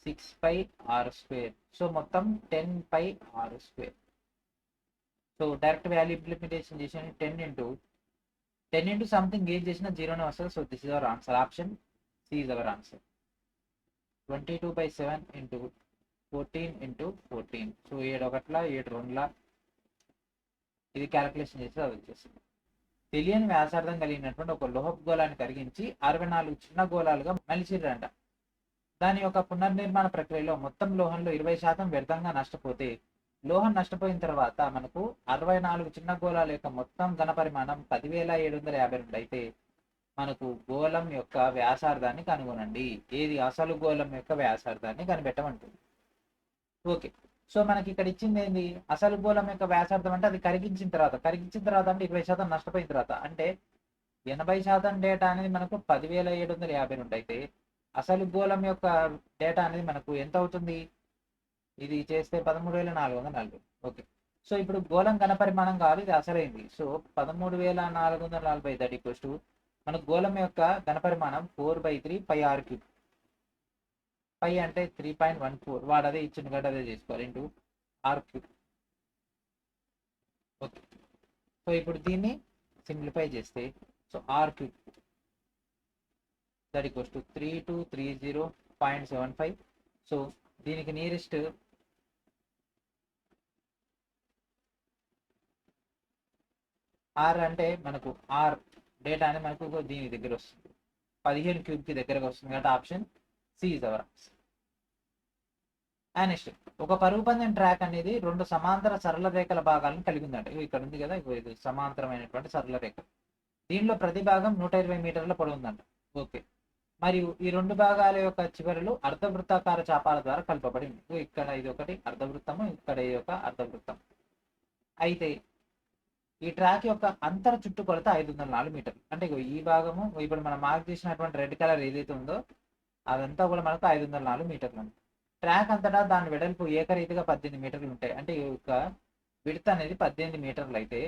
6πr². సో మొత్తం 10πr². So direct value implementation చేసి 10 ఇంటూ సంథింగ్ ఏం చేసినా జీరోనే వస్తుంది. So this is our answer. Option C is our answer. 22/7 into 14 into 14. So 7 ఒకట్ల 7 రెండుల ఇది క్యాలిక్యులేషన్ చేసి అది వచ్చేస్తుంది. తెలియని వ్యాసార్థం కలిగినటువంటి ఒక లోహపు గోళాన్ని కరిగించి 64 చిన్న గోళాలుగా మలిచిరంట. దాని యొక్క పునర్నిర్మాణ ప్రక్రియలో మొత్తం లోహంలో 20% వ్యర్థంగా నష్టపోతే లోహం నష్టపోయిన తర్వాత మనకు 64 చిన్న గోళాల యొక్క మొత్తం ఘన పరిమాణం 10,752 అయితే మనకు గోళం యొక్క వ్యాసార్థాన్ని కనుగొనండి. ఏది? అసలు గోళం యొక్క వ్యాసార్థాన్ని కనిపెట్టమంటుంది. ఓకే, సో మనకి ఇక్కడ ఇచ్చింది ఏంది? అసలు గోళం యొక్క వ్యాసార్థం అంటే అది కరిగించిన తర్వాత అంటే 20% నష్టపోయిన తర్వాత అంటే 80% డేటా అనేది మనకు 10,752 అయితే అసలు గోళం యొక్క డేటా అనేది మనకు ఎంత అవుతుంది? ఇది చేస్తే 13,440. ఓకే, సో ఇప్పుడు గోళం ఘనపరిమాణం కావాలి, ఇది అసలైంది. సో 13,440 దట్ ఈక్వల్స్ టు మనకు గోళం యొక్క ఘనపరిమాణం 4/3πr³. π అంటే 3.14. వాడు అదే ఇచ్చిన కాబట్టి అదే చేసుకోవాలి ఇంటూ r³. ఓకే, సో ఇప్పుడు దీన్ని సింప్లిఫై చేస్తే so r³ that equals to 3230.75. So దీనికి నియరెస్ట్ ఆర్ అంటే మనకు ఆర్ డేటా అనేది మనకు దీని దగ్గర వస్తుంది 15 క్యూబ్కి దగ్గరగా వస్తుంది కాబట్టి option C is our answer. Next, ఒక పరుగు పందెం ట్రాక్ అనేది 2 సమాంతర సరళ రేఖల భాగాలను కలిగి ఉందంట. ఇక్కడ ఉంది కదా, ఇది సమాంతరమైనటువంటి సరళ రేఖ. దీనిలో ప్రతి భాగం 120 మీటర్ల పొడవు ఉందంట. ఓకే, మరియు ఈ 2 భాగాల యొక్క చివరలు అర్ధవృత్తాకార చాపాల ద్వారా కలపబడి ఉంది. ఇక్కడ ఇది ఒకటి అర్ధవృత్తము, ఇక్కడ ఇది ఒక అర్ధవృత్తం. అయితే ఈ ట్రాక్ యొక్క అంతర చుట్టుకొలత 504 మీటర్లు. అంటే ఈ భాగము ఇప్పుడు మనం మార్క్ చేసినటువంటి రెడ్ కలర్ ఏదైతే ఉందో అదంతా కూడా మనకు 504 మీటర్లు ఉంది. ట్రాక్ అంతటా దాని వెడల్పు ఏకరీతిగా 18 మీటర్లు ఉంటాయి. అంటే ఈ యొక్క విడ్త్ అనేది 18 మీటర్లు అయితే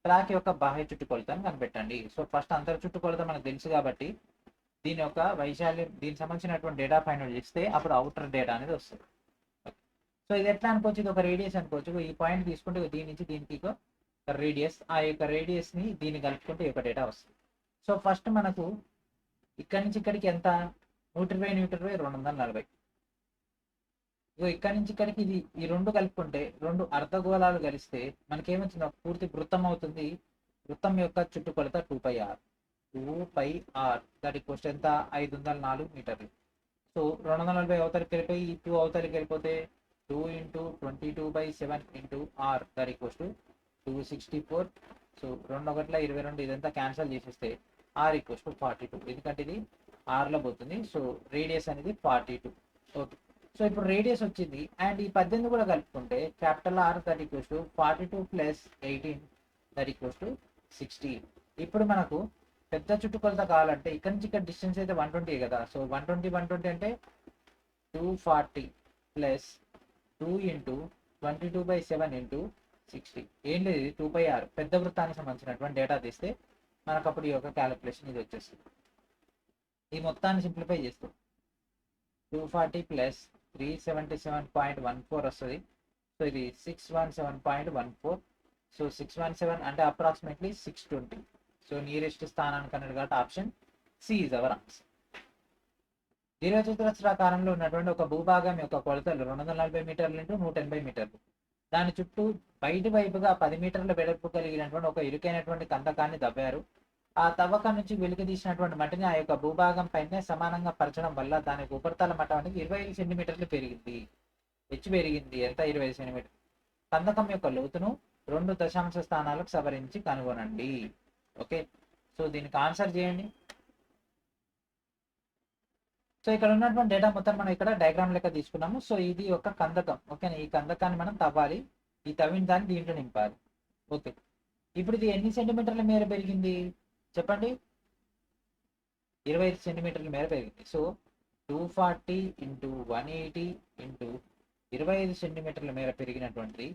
ట్రాక్ యొక్క బాహ్య చుట్టుకొలతను కనిపెట్టండి. సో ఫస్ట్ అంతర్ చుట్టుకొలత మనకు తెలుసు కాబట్టి దీని యొక్క వైశాల్యం, దీనికి సంబంధించినటువంటి డేటా ఫైండ్ అవుట్ చేస్తే అప్పుడు అవుటర్ డేటా అనేది వస్తుంది. సో ఇది ఎట్లా అనుకోవచ్చు, ఇది ఒక రేడియస్ అనుకోవచ్చు. ఈ పాయింట్ తీసుకుంటే దీని నుంచి దీనికి రేడియస్, ఆ యొక్క రేడియస్ ని దీన్ని కలుపుకుంటే ఈ యొక్క డేటా వస్తుంది. సో ఫస్ట్ మనకు ఇక్కడి నుంచి ఇక్కడికి ఎంత, 120 240. ఇక్కడి నుంచి ఇక్కడికి ఇది ఈ రెండు కలుపుకుంటే రెండు అర్ధగోళాలు కలిస్తే మనకేమొచ్చింది, ఒక పూర్తి వృత్తం అవుతుంది. వృత్తం యొక్క చుట్టుకొలత 2πr. 2πr దట్ ఈక్వల్స్ ఎంత, 504 మీటర్లు. సో 240 అవతలికి వెళ్ళిపోయి ఈ 2 అవతలికి వెళ్ళిపోతే 2 × 22/7 × r దట్ ఈక్వల్స్ 264. సో 2 1 22 ఇదంతా క్యాన్సిల్ చేసేస్తే r ఈక్వల్స్ 42, ఎందుకంటే ఇది r లో పోతుంది. సో రేడియస్ అనేది 42. ఓకే, సో ఇప్పుడు రేడియస్ వచ్చింది అండ్ ఈ 18 కూడా కలుపుకుంటే capital R that equals 42 + 18 that equals 60. ఇప్పుడు మనకు పెద్ద చుట్టుకొలత కావాలంటే ఇక్కడ నుంచి ఇక్కడ డిస్టెన్స్ అయితే 120 కదా. సో 120 అంటే 240 + 2 × 22/7 × 60. ఏం లేదు, ఇది 2πr. పెద్ద వృత్తానికి సంబంధించినటువంటి డేటా తీస్తే మనకు అప్పుడు ఈ యొక్క క్యాలిక్యులేషన్ ఇది వచ్చేస్తుంది. ఈ మొత్తాన్ని సింప్లిఫై చేస్తాం. 240 + 377.14 వస్తుంది. సో ఇది 617.14. సో 617 అంటే అప్రాక్సిమేట్లీ 620. సో నియరెస్ట్ స్థానానికి అన్నది కాబట్టి option C is our answer. దీర్ఘచతురస్రాకారంలో ఉన్నటువంటి ఒక భూభాగం యొక్క కొలతలు 240 మీటర్లు × 180 మీటర్లు. దాని చుట్టూ బయటి వైపుగా 10 మీటర్ల వెడల్పు కలిగినటువంటి ఒక ఇరుకైనటువంటి కందకాన్ని తవ్వారు. ఆ తవ్వకం నుంచి వెలికి తీసినటువంటి మట్టిని ఆ యొక్క భూభాగం పైనే సమానంగా పరచడం వల్ల దానికి ఉపరితల మట్టం అనేది 25 సెంటీమీటర్లు పెరిగింది. హెచ్చు పెరిగింది ఎంత, 25 సెంటీమీటర్లు. కందకం యొక్క లోతును 2 దశాంశ స్థానాలకు సవరించి కనుగొనండి. ఓకే, సో దీనికి ఆన్సర్ చేయండి. సో ఇక్కడ ఉన్నటువంటి డేటా మొత్తం మనం ఇక్కడ డయాగ్రామ్ లెక్క తీసుకున్నాము. సో ఇది ఒక కందకం. ఓకేనా, ఈ కందకాన్ని మనం తవ్వాలి. ఈ తవ్విన దాన్ని దీంట్లో నింపాలి. ఓకే, ఇప్పుడు ఇది ఎన్ని సెంటీమీటర్ల మేర పెరిగింది చెప్పండి, 25 సెంటీమీటర్ల మేర పెరిగింది. సో 240 × 180 × 25 సెంటీమీటర్ల మేర పెరిగినటువంటిది.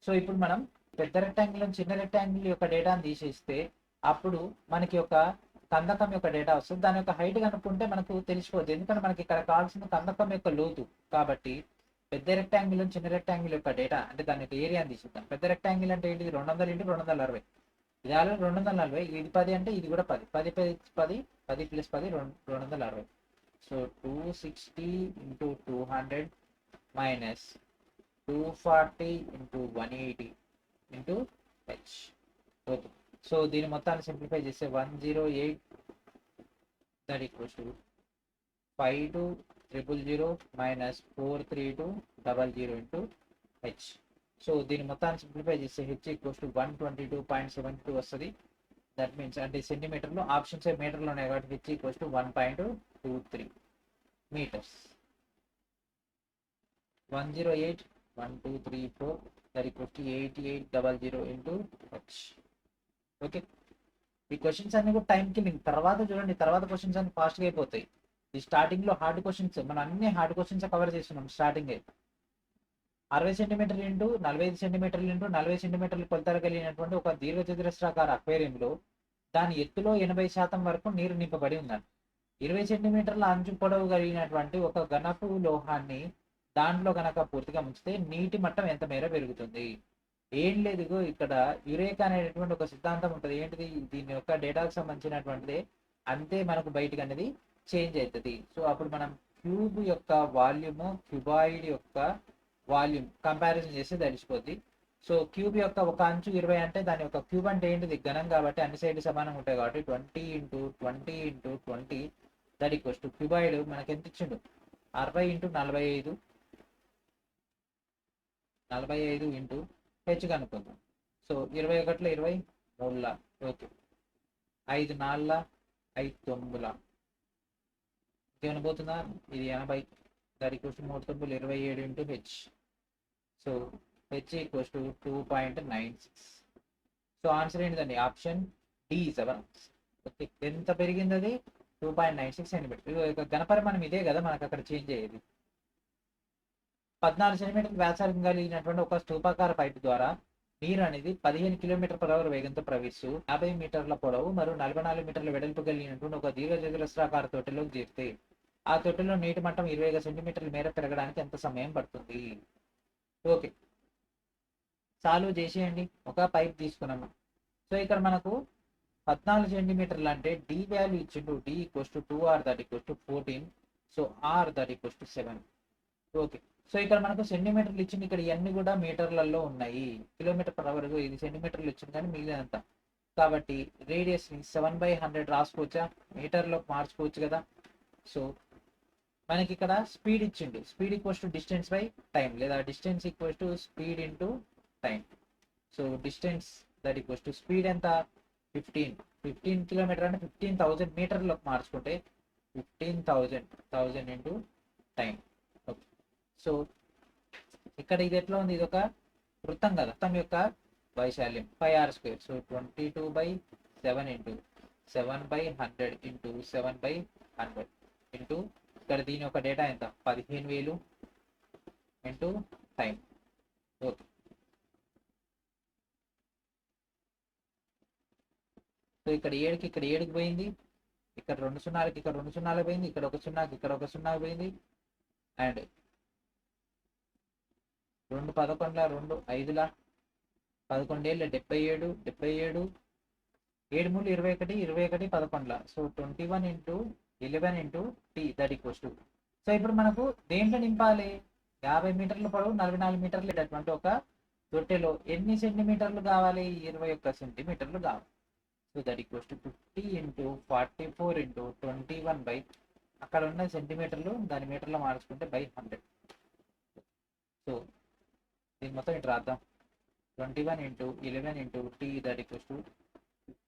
సో ఇప్పుడు మనం పెద్ద రెక్టాంగిల్ చిన్న రెక్టాంగిల్ యొక్క డేటాను తీసేస్తే అప్పుడు మనకి ఒక కందకం యొక్క డేటా వస్తుంది. దాని యొక్క హైట్ కనుక్కుంటే మనకు తెలిసిపోతుంది, ఎందుకంటే మనకి ఇక్కడ కావాల్సిన కందకం యొక్క లోతు. కాబట్టి పెద్ద రెక్టాంగిల్ చిన్న రెక్టాంగిల్ యొక్క డేటా అంటే దాని యొక్క ఏరియాని తీసుకుంటాం. పెద్ద రెక్టాంగిల్ అంటే ఏంటిది, 200 × 260. ఇది ఆల్రెడీ 240, ఇది 10 అంటే ఇది కూడా 10. 10 + 10 10 + 10 260. So 260 × 200 minus 240 × 180 × h. Okay, so దీని మొత్తాన్ని సింప్లిఫై చేస్తే 108 that equals 5200 minus 43200 × h. So దీని మొత్తాన్ని సింప్లిఫై చేస్తే h ఈక్వల్స్ 122.72 వస్తుంది. దట్ మీన్స్ అంటే సెంటీమీటర్లు, ఆప్షన్స్ మీటర్లు ఉన్నాయి కాబట్టి h equals 1.23 metres. 108 1234 that equals 8800 × h. Okay, ఈ క్వశ్చన్స్ అన్ని కూడా టైం కిల్లింగ్. తర్వాత చూడండి, తర్వాత క్వశ్చన్స్ అన్ని ఫాస్ట్గా అయిపోతాయి. ఈ స్టార్టింగ్ లో హార్డ్ క్వశ్చన్స్ మనం అన్ని హార్డ్ క్వశ్చన్స్ కవర్ చేస్తున్నాం. స్టార్టింగ్ 60 సెంటీమీటర్లు × 45 సెంటీమీటర్లు × 40 సెంటీమీటర్లు కొలతలు కలిగినటువంటి ఒక దీర్ఘచతురస్రాకార అక్వేరియంలో దాని ఎత్తులో 80% వరకు నీరు నింపబడి ఉందండి. 20 సెంటీమీటర్ల అంచు పొడవు కలిగినటువంటి ఒక ఘనపు లోహాన్ని దాంట్లో కనుక పూర్తిగా ముంచితే నీటి మట్టం ఎంత మేర పెరుగుతుంది. ఏం లేదు, ఇక్కడ యురేకా అనేటటువంటి ఒక సిద్ధాంతం ఉంటుంది. ఏంటిది, దీని యొక్క డేటాకు సంబంధించినటువంటిది. అంతే మనకు బయటకు అనేది చేంజ్ అవుతుంది. సో అప్పుడు మనం క్యూబ్ యొక్క వాల్యూమ్ క్యూబాయిడ్ యొక్క వాల్యూమ్ కంపారిజన్ చేస్తే తెలిసిపోద్ది. సో క్యూబ్ యొక్క ఒక అంచు 20 అంటే దాని యొక్క క్యూబ్ అంటే ఏంటిది, ఘనం కాబట్టి అన్ని సైడ్లు సమానంగా ఉంటాయి కాబట్టి 20 × 20 × 20 దట్ ఈక్వల్స్ టు క్యూబాయిడ్ మనకి ఎంత ఇచ్చిండు, 60 × 45 × h కనుక్కుందాం. సో 21 20 3. ఓకే, 5 4 5 9 ఏమైనా పోతుందా, ఇది 80 that equals 3 9 27 × h. So h equals to 2.96. So answer ఏంటిదండి, option D is our answer. Okay, ఎంత పెరిగింది అది, 2.96 సెంటీమీటర్. ఘనపరిమాణం ఇదే కదా మనకు అక్కడ చేంజ్ అయ్యేది. 14 సెంటీమీటర్ల వ్యాసార్థం కలిగినటువంటి ఒక స్థూపాకార పైపు ద్వారా నీరు అనేది 15 km/h వేగంతో ప్రవహిస్తూ 50 మీటర్ల పొడవు మరియు 44 మీటర్ల వెడల్పు కలిగినటువంటి ఒక దీర్ఘచతురస్రాకార తొట్టెలోకి చేరితే ఆ తొట్టెలో నీటి మట్టం 25 సెంటీమీటర్ల మేర పెరగడానికి ఎంత సమయం పడుతుంది? ఓకే, సాల్వ్ చేసేయండి. ఒక పైప్ తీసుకున్నాము. సో ఇక్కడ మనకు 14 సెంటీమీటర్లు అంటే డి వాల్యూ ఇచ్చిండు. D equals to 2r that equals to 14. So r that equals to 7. Okay, so ఇక్కడ మనకు సెంటీమీటర్లు ఇచ్చింది. ఇక్కడ ఇవన్నీ కూడా మీటర్లలో ఉన్నాయి. km/h ఇది సెంటీమీటర్లు ఇచ్చింది కానీ మిగిలినంత. కాబట్టి రేడియస్ ని 7/100 రాసుకోవచ్చా? మీటర్లో మార్చుకోవచ్చు కదా. సో మనకి ఇక్కడ స్పీడ్ ఇచ్చిండు. Speed equals to distance by time, లేదా distance equals to speed into time. So distance that equals to speed ఎంత? 15 కిలోమీటర్ అంటే 15,000 మీటర్లకు మార్చుకుంటే 15,000 ఇంటూ టైం. ఓకే, సో ఇక్కడ ఇది ఎట్లా ఉంది? ఇది ఒక వృత్తం కదా. వృత్తం యొక్క వైశాల్యం 5r². So 22/7 into 7/100 into 7/100 into ఇక్కడ దీని యొక్క డేటా ఎంత? 15,000 ఇంటూ టైం. ఓకే, సో ఇక్కడ 7కి ఇక్కడ 7కి పోయింది. ఇక్కడ 2 సున్నాలకి ఇక్కడ 2 సున్నాలు పోయింది. ఇక్కడ 1 సున్నాకి ఇక్కడ 1 సున్నా పోయింది. అండ్ 2 11ల 2 5ల 11 ఏళ్ళ 77 77 7 3 21 21 11ల. So 21 into 11 into T that equals to. So ఇప్పుడు మనకు దేంట్లో నింపాలి? 50 మీటర్ల పొడవు 44 మీటర్లు అటువంటి ఒక తొట్టెలో ఎన్ని సెంటీమీటర్లు కావాలి? 21 సెంటీమీటర్లు కావాలి. So that equals to 50 into 44 into 21 by అక్కడ ఉన్న సెంటీమీటర్లు దాని మీటర్లో మార్చుకుంటే బై 100. సో దీని మొత్తం ఇటు రాద్దాం. 21 into 11 into T that equals to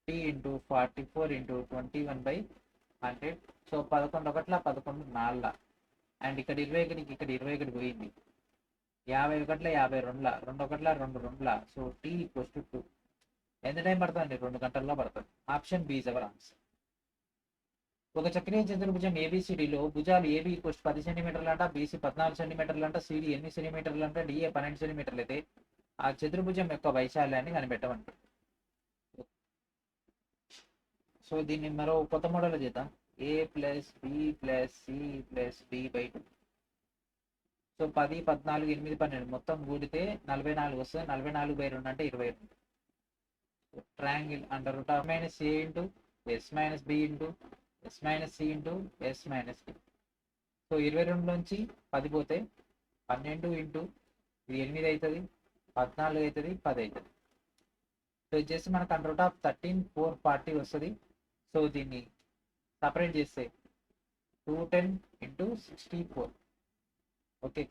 50 into 44 into 21 by 100. So 11 ఒకట్ల 11 4ల. అండ్ ఇక్కడ 21కి ఇక్కడ 21 పోయింది. 51ల 52ల 2 ఒకట్ల 2 2ల. So T equals to 2. ఎంత టైం పడుతుంది? 2 గంటల్లో పడుతుంది. Option B is our answer. ఒక చక్రీయ చతుర్భుజం ఏబిసిడిలో భుజాలు ఏబి ఈక్వల్స్ 10 సెంటీమీటర్లు అంట, బీసీ 14 సెంటీమీటర్లు అంట, సిడి 8 సెంటీమీటర్లు అంట, డిఏ 12 సెంటీమీటర్లు అయితే ఆ చతుర్భుజం యొక్క వైశాల్యాన్ని కనిపెట్టమంటారు. సో దీన్ని మరో కొత్త మోడల్ చేద్దాం. A plus B plus C plus D by 2. So 10 14 8 12 మొత్తం కూడితే 44 వస్తుంది. 44/2 అంటే 22. Triangle under root of minus A into S minus B into S minus C into S minus D. So 22లోంచి 10 పోతే 12 ఇంటూ ఇది 8 అవుతుంది, 14 అవుతుంది, 10 అవుతుంది. సో ఇది చేస్తే మనకు అండర్ రూట్ ఆఫ్ 13 440 వస్తుంది. సో దీన్ని సపరేట్ చేస్తే 210 ఇంటూ 64. ఓకే,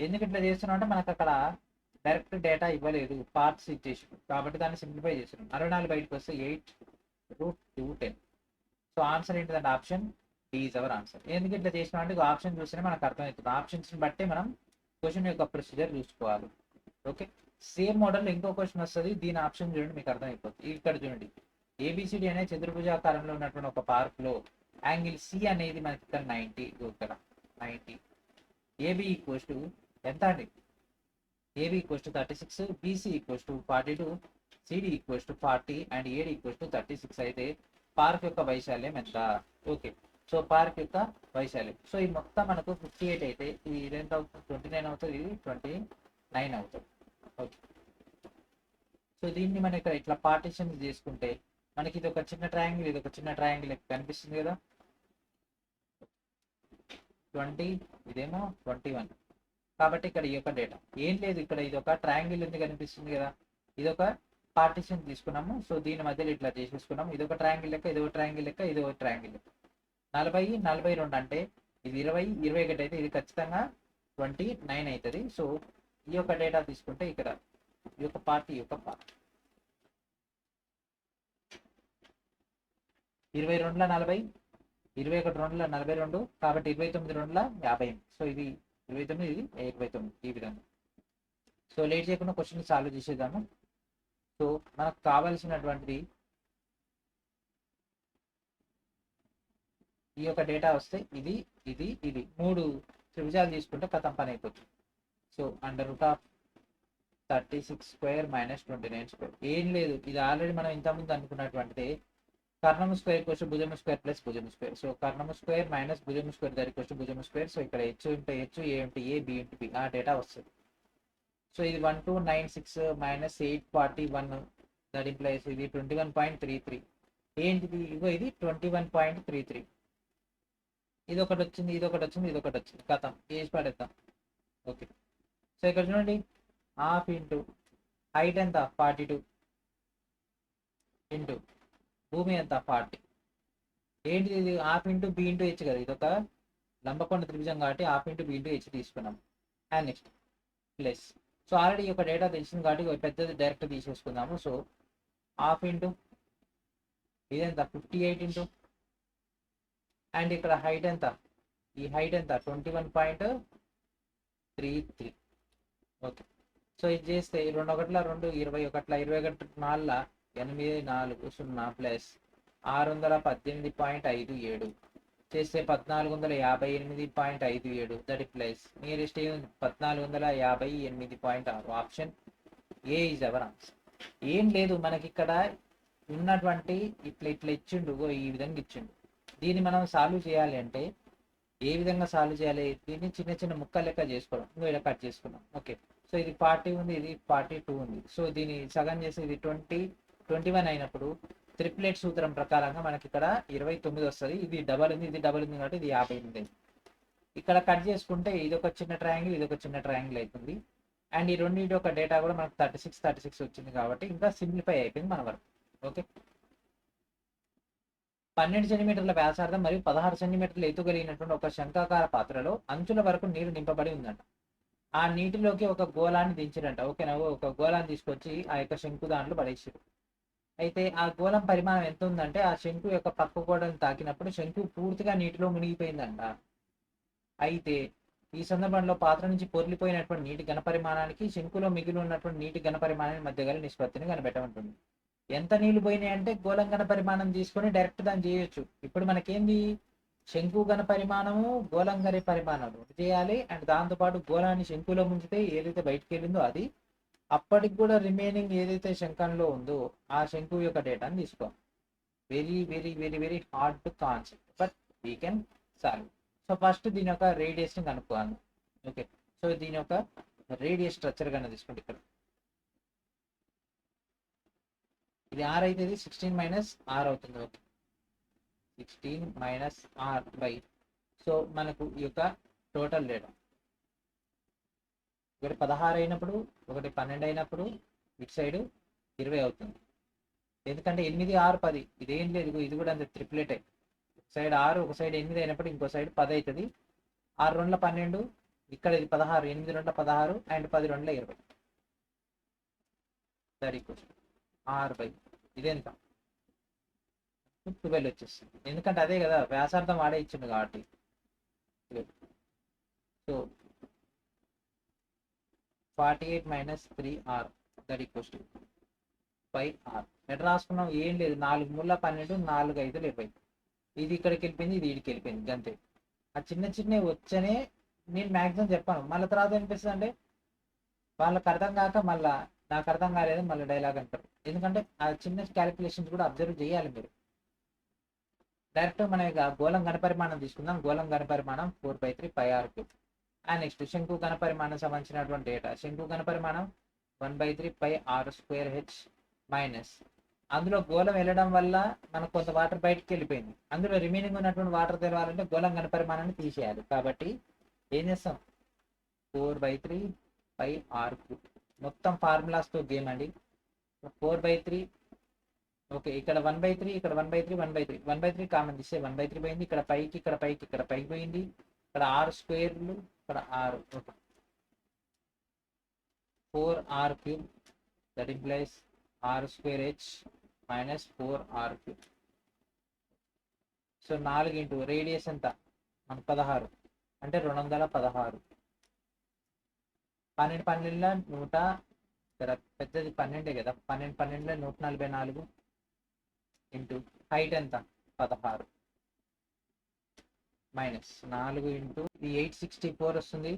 ఎందుకు ఇట్లా చేస్తున్నాం అంటే మనకు అక్కడ డైరెక్ట్ డేటా ఇవ్వలేదు, పార్ట్స్ ఇచ్చేసి, కాబట్టి దాన్ని సింప్లిఫై చేస్తున్నాం. 64 బయటకు వస్తే 8√210. సో ఆన్సర్ ఏంటిదంటే option D is our answer. ఎందుకు ఇట్లా చేసినాం అంటే ఆప్షన్ చూస్తేనే మనకు అర్థమవుతుంది. ఆప్షన్స్ బట్టే మనం క్వశ్చన్ యొక్క ప్రొసీజర్ చూసుకోవాలి. ఓకే, సేమ్ మోడల్ ఇంకో క్వశ్చన్ వస్తుంది. దీని ఆప్షన్ చూడండి, మీకు అర్థమైపోతుంది. ఇక్కడ చూడండి, ఏబిసిడి అనే చతుర్భుజాకారంలో ఉన్నటువంటి ఒక పార్క్ లో యాంగిల్ సి అనేది మనకి ఇక్కడ 90, ఇక్కడ 90. ఏబి ఈక్వల్స్ టు ఎంత అండి? AB equals to 36, BC equals to 42, CD equals to 40 and AD equals to 36 అయితే పార్క్ యొక్క వైశాల్యం ఎంత? ఓకే, సో పార్క్ యొక్క వైశాల్యం. సో ఈ మొత్తం మనకు 58 అయితే ఇది ఎంత అవుతుంది? 29 అవుతుంది, ఇది 29 అవుతుంది. ఓకే, సో దీన్ని మనం ఇక్కడ ఇట్లా పార్టిషన్ చేసుకుంటే మనకి ఇది ఒక చిన్న ట్రయాంగిల్, ఇది ఒక చిన్న ట్రయాంగిల్ కనిపిస్తుంది కదా. 20, ఇదేమో 21. కాబట్టి ఇక్కడ ఈ యొక్క డేటా ఏం లేదు. ఇక్కడ ఇది ఒక ట్రయాంగిల్ ఉంది కనిపిస్తుంది కదా, ఇది ఒక పార్టిషన్ తీసుకున్నాము. సో దీని మధ్యలో ఇట్లా చేసేసుకున్నాము. ఇది ఒక ట్రయాంగిల్ లెక్క, ఇది ఒక ట్రయాంగిల్ లెక్క, ఇది ఒక ట్రయాంగిల్ లెక్క. 40 42 అంటే ఇది 20 21 అయితే ఇది ఖచ్చితంగా 29 అవుతుంది. సో ఈ యొక్క డేటా తీసుకుంటే ఇక్కడ ఈ యొక్క పార్ట్, ఈ యొక్క పార్ట్ 22 40, 21 2 42, కాబట్టి 29 2 50. సో ఇది 29, ఇది 29 ఈ విధంగా. సో లేట్ చేయకుండా క్వశ్చన్ సాల్వ్ చేసేద్దాము. సో మనకు కావాల్సినటువంటిది ఈ యొక్క డేటా వస్తే ఇది ఇది ఇది 3 త్రిభుజాలు తీసుకుంటే కథం పని అయిపోతుంది. సో √36² - 29². ఏం లేదు, ఇది ఆల్రెడీ మనం ఇంతకుముందు అనుకున్నటువంటిది. కర్ణము స్క్వేర్ = భుజము స్క్వేర్ ప్లస్ భుజము స్క్వేర్. సో కర్ణము స్క్వేర్ మైనస్ భుజము స్క్వేర్ = భుజము స్క్వేర్. సో ఇక్కడ హెచ్ ఇంటూ హెచ్, ఏ ఇంటూ ఏ, బి ఇంటూ బి ఆ డేటా వస్తుంది. సో ఇది 1296 - 841, దట్ ఇంప్లైస్ ఇది 21.33. ఏంటిది? ఇగో ఇది 21.33. ఇది ఒకటి వచ్చింది, ఇది ఒకటి వచ్చింది, ఇది ఒకటి వచ్చింది, కథం వేసి పడేద్దాం. ఓకే. సో ఇక్కడ చూడండి, హాఫ్ ఇంటూ హైట్ ఎంత 42 ఇంటూ భూమి ఎంత 40. ఏంటిది? ఇది half into B into H కదా, ఇది ఒక లంబకోణ త్రిభుజం కాబట్టి half into B into H తీసుకున్నాం. And next plus. So already ఈ యొక్క డేటా తెలిసింది కాబట్టి పెద్దది డైరెక్ట్ తీసేసుకుందాము. సో హాఫ్ ఇంటూ ఇదెంత 58 ఇంటూ, అండ్ ఇక్కడ హైట్ ఎంత, ఈ హైట్ ఎంత 21.33. ఓకే. సో ఇది చేస్తే 2 1 2 21 21 4 8 4 0 ప్లస్ 618.57 చేస్తే 1458.57, that plus nearest 1458.6. Option A is our answer. ఏం లేదు, మనకి ఇక్కడ ఉన్నటువంటి ఇట్లా ఇచ్చిండు, ఈ విధంగా ఇచ్చిండు. దీన్ని మనం సాల్వ్ చేయాలి అంటే ఏ విధంగా సాల్వ్ చేయాలి? దీన్ని చిన్న చిన్న ముక్కలు లెక్క చేసుకోవడం. ఇలా కట్ చేసుకున్నాం. ఓకే. సో ఇది 40 ఉంది, ఇది 42 ఉంది. సో దీన్ని సగం చేసి ఇది 20 21 అయినప్పుడు ట్రిప్లెట్ సూత్రం ప్రకారంగా మనకి ఇక్కడ 29 వస్తుంది. ఇది డబల్ ఉంది, ఇది డబల్ ఉంది కాబట్టి ఇది 58. ఇక్కడ కట్ చేసుకుంటే ఇది ఒక చిన్న ట్రయాంగిల్, ఇది ఒక చిన్న ట్రయాంగిల్ అవుతుంది. అండ్ ఈ రెండింటి యొక్క డేటా కూడా మనకు 36 వచ్చింది కాబట్టి ఇంకా సింప్లిఫై అయిపోయింది మన వరకు. ఓకే. 12 సెంటీమీటర్ల వ్యాసార్థం మరియు 16 సెంటీమీటర్ల ఎత్తు కలిగినటువంటి ఒక శంఖాకార పాత్రలో అంచుల వరకు నీరు నింపబడి ఉందంట. ఆ నీటిలోకి ఒక గోళాన్ని దించిరంట. ఓకేనా? ఒక గోళాన్ని తీసుకొచ్చి ఆ యొక్క శంకు దాంట్లో పడేసారు. అయితే ఆ గోళం పరిమాణం ఎంత ఉందంటే ఆ శంకు యొక్క పక్క గోడను తాకినప్పుడు శంకు పూర్తిగా నీటిలో మునిగిపోయిందంట. అయితే ఈ సందర్భంలో పాత్ర నుంచి పొర్లిపోయినటువంటి నీటి ఘనపరిమాణానికి శంకులో మిగిలి ఉన్నటువంటి నీటి ఘనపరిమాణానికి మధ్య గల నిష్పత్తిని కనిపెట్టమంటుంది. ఎంత నీళ్లు పోయినాయి అంటే గోళం ఘనపరిమాణం తీసుకొని డైరెక్ట్ దాన్ని చేయొచ్చు. ఇప్పుడు మనకేంది, శంకు ఘనపరిమాణము గోళం ఘనపరిమాణం చేయాలి. అండ్ దాంతోపాటు గోళాన్ని శంకులో ముంచితే ఏదైతే బయటకు వెళ్ళిందో అది, అప్పటికి కూడా రిమైనింగ్ ఏదైతే శంఖంలో ఉందో ఆ శంకు యొక్క డేటాని తీసుకోవాలి. Very very very very hard to concept, but we can solve. So first దీని యొక్క రేడియస్ని కనుక్కోవాలి. ఓకే. సో దీని యొక్క రేడియస్ స్ట్రక్చర్ కన్నా తీసుకుంటే ఇక్కడ ఇది r అయితే ఇది 16 - r అవుతుంది. ఓకే. 16 - r by. సో మనకు ఈ యొక్క టోటల్ డేటా ఒకటి 16 అయినప్పుడు, ఒకటి 12 అయినప్పుడు ఇటు సైడ్ 20 అవుతుంది. ఎందుకంటే 8 6 10 ఇదేం లేదు, ఇది కూడా అంత ట్రిప్లెట్. ఒక సైడ్ 6, ఒక సైడ్ 8 అయినప్పుడు ఇంకో సైడ్ 10 అవుతుంది. 6 2 12, ఇక్కడ ఇది 16, 8 2 16 అండ్ 10 2 20. సరే, r బై ఇదెంత 12 వచ్చేస్తుంది. ఎందుకంటే అదే కదా వ్యాసార్థం వాడే ఇచ్చింది కాబట్టి. So 48 - 3r that equals to 5r. ఎట్లా రాసుకున్నాం? ఏం లేదు, 4 3 12, 4 5 20. ఇది ఇక్కడికి వెళ్ళిపోయింది, ఇది ఇడికి వెళ్ళిపోయింది, అంతే. ఆ చిన్న చిన్నవి వచ్చనే నేను మ్యాక్సిమం చెప్పాను. మళ్ళీ తర్వాత అనిపిస్తుంది అంటే వాళ్ళకి అర్థం కాక మళ్ళీ నాకు అర్థం కాలేదు మళ్ళీ డైలాగ్ అంటారు. ఎందుకంటే ఆ చిన్న క్యాలిక్యులేషన్స్ కూడా అబ్జర్వ్ చేయాలి మీరు. డైరెక్ట్ మన గోళం ఘనపరిమాణం తీసుకుందాం. గోళం ఘనపరిమాణం 4/3 πr3. అండ్ నెక్స్ట్ శంకు ఘనపరిమాణం సంబంధించినటువంటి డేటా. శంకు ఘనపరిమాణం 1/3 πr²h మైనస్ అందులో గోళం వెళ్ళడం వల్ల మనకు కొంత వాటర్ బయటకు వెళ్ళిపోయింది. అందులో రిమైనింగ్ ఉన్నటువంటి వాటర్ తెలవాలంటే గోళం ఘనపరిమాణాన్ని తీసేయాలి. కాబట్టి ఏం చేస్తాం? 4/3 πr3. మొత్తం ఫార్ములాస్తో గేమ్ అండి. 4/3. ఓకే. ఇక్కడ 1/3, ఇక్కడ 1/3, 1/3, 1/3 కామన్ తీస్తే 1/3 పోయింది. ఇక్కడ పైకి, ఇక్కడ పైకి, ఇక్కడ పైకి పోయింది. ఇక్కడ r², ఇక్కడ r. Okay. 4r³ that implies r²h minus 4r³. So 4 into radius ఎంత? మన 16 అంటే 216. 12 12 100, ఇక్కడ పెద్దది 12 కదా, 12 12 144 ఇంటూ హైట్ ఎంత? 16. మైనస్ 4 ఇంటూ ఈ 864 వస్తుంది.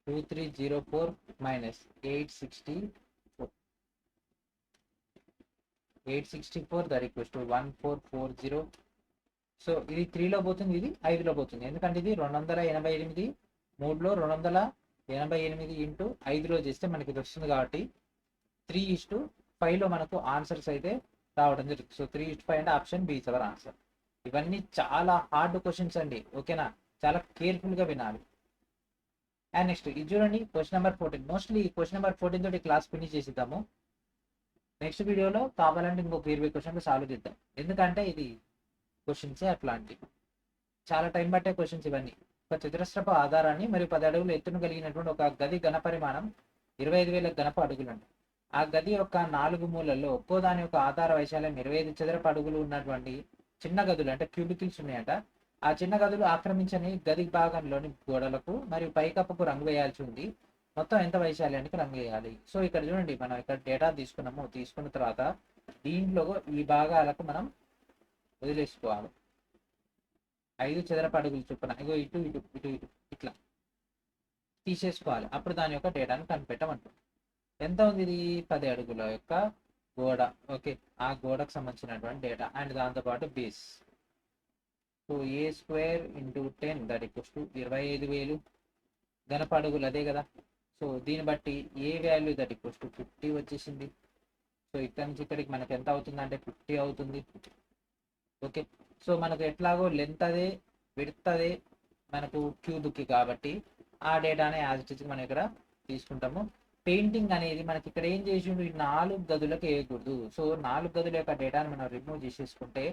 2304 minus 864 that equals to 1440. So ఇది 3లో పోతుంది, ఇది 5లో పోతుంది, ఎందుకంటే ఇది 288, 3లో 288 ఇంటూ 5లో చేస్తే మనకి ఇది వస్తుంది కాబట్టి 3:5లో మనకు ఆన్సర్స్ అయితే రావడం జరుగుతుంది. సో 3:5 అంటే option B is our answer. ఇవన్నీ చాలా హార్డ్ క్వశ్చన్స్ అండి, ఓకేనా, చాలా కేర్ఫుల్గా వినాలి. అండ్ నెక్స్ట్ ఇది చూడండి, question number 14. Mostly question number 14 తోటి క్లాస్ ఫినిష్ చేసిద్దాము. నెక్స్ట్ వీడియోలో కావాలంటే ఇంకొక 20 క్వశ్చన్లు సాల్వ్ చేద్దాం, ఎందుకంటే ఇది క్వశ్చన్స్ అట్లాంటివి చాలా టైం పట్టే క్వశ్చన్స్ ఇవన్నీ. ఒక చతురస్రపు ఆధారాన్ని మరియు 10 అడుగులు ఎత్తును కలిగినటువంటి ఒక గది ఘన పరిమాణం 25,000 ఘనపు అడుగులండి. ఆ గది యొక్క 4 మూలల్లో ఒక్కో దాని యొక్క ఆధార వైశాల్యం 25 చదరపు అడుగులు ఉన్నటువంటి చిన్న గదులు అంటే క్యూబికిల్స్ ఉన్నాయట. ఆ చిన్న గదులు ఆక్రమించని గది భాగంలోని గోడలకు మరియు పైకప్పుకు రంగు వేయాల్సి ఉంది. మొత్తం ఎంత వైశాల్యానికి రంగు వేయాలి? సో ఇక్కడ చూడండి, మనం ఇక్కడ డేటా తీసుకున్నాము, తీసుకున్న తర్వాత దీంట్లో ఈ భాగాలకు మనం వదిలేసుకోవాలి 5 చదరపు అడుగులు చొప్పున, ఇగో ఇటు ఇటు ఇటు ఇటు ఇట్లా తీసేసుకోవాలి. అప్పుడు దాని యొక్క డేటాను కనిపెట్టమంటుంది. ఎంత ఉంది ఇది? 10 అడుగుల యొక్క గోడ, ఓకే, ఆ గోడకు సంబంధించినటువంటి డేటా అండ్ దాంతోపాటు base. So A² into 10 that equals to 25,000 ఘనపు అడుగులు, అదే కదా. సో దీన్ని బట్టి ఏ వాల్యూ దట్ ఈక్వల్స్ టు 50 వచ్చేసింది. సో ఇక్కడ నుంచి ఇక్కడికి మనకి ఎంత అవుతుంది అంటే 50 అవుతుంది, ఓకే. సో మనకు ఎట్లాగో లెంత్ అదే విడ్త్ అదే మనకు క్యూబ్కి, కాబట్టి ఆ డేటానే యాజ్ ఇట్ ఇస్ మనం ఇక్కడ తీసుకుంటాము. పెయింటింగ్ అనేది మనకి ఇక్కడ ఏం చేసిండు, ఈ 4 గదులకు వేయకూడదు. సో 4 గదుల యొక్క డేటాను మనం రిమూవ్ చేసేసుకుంటే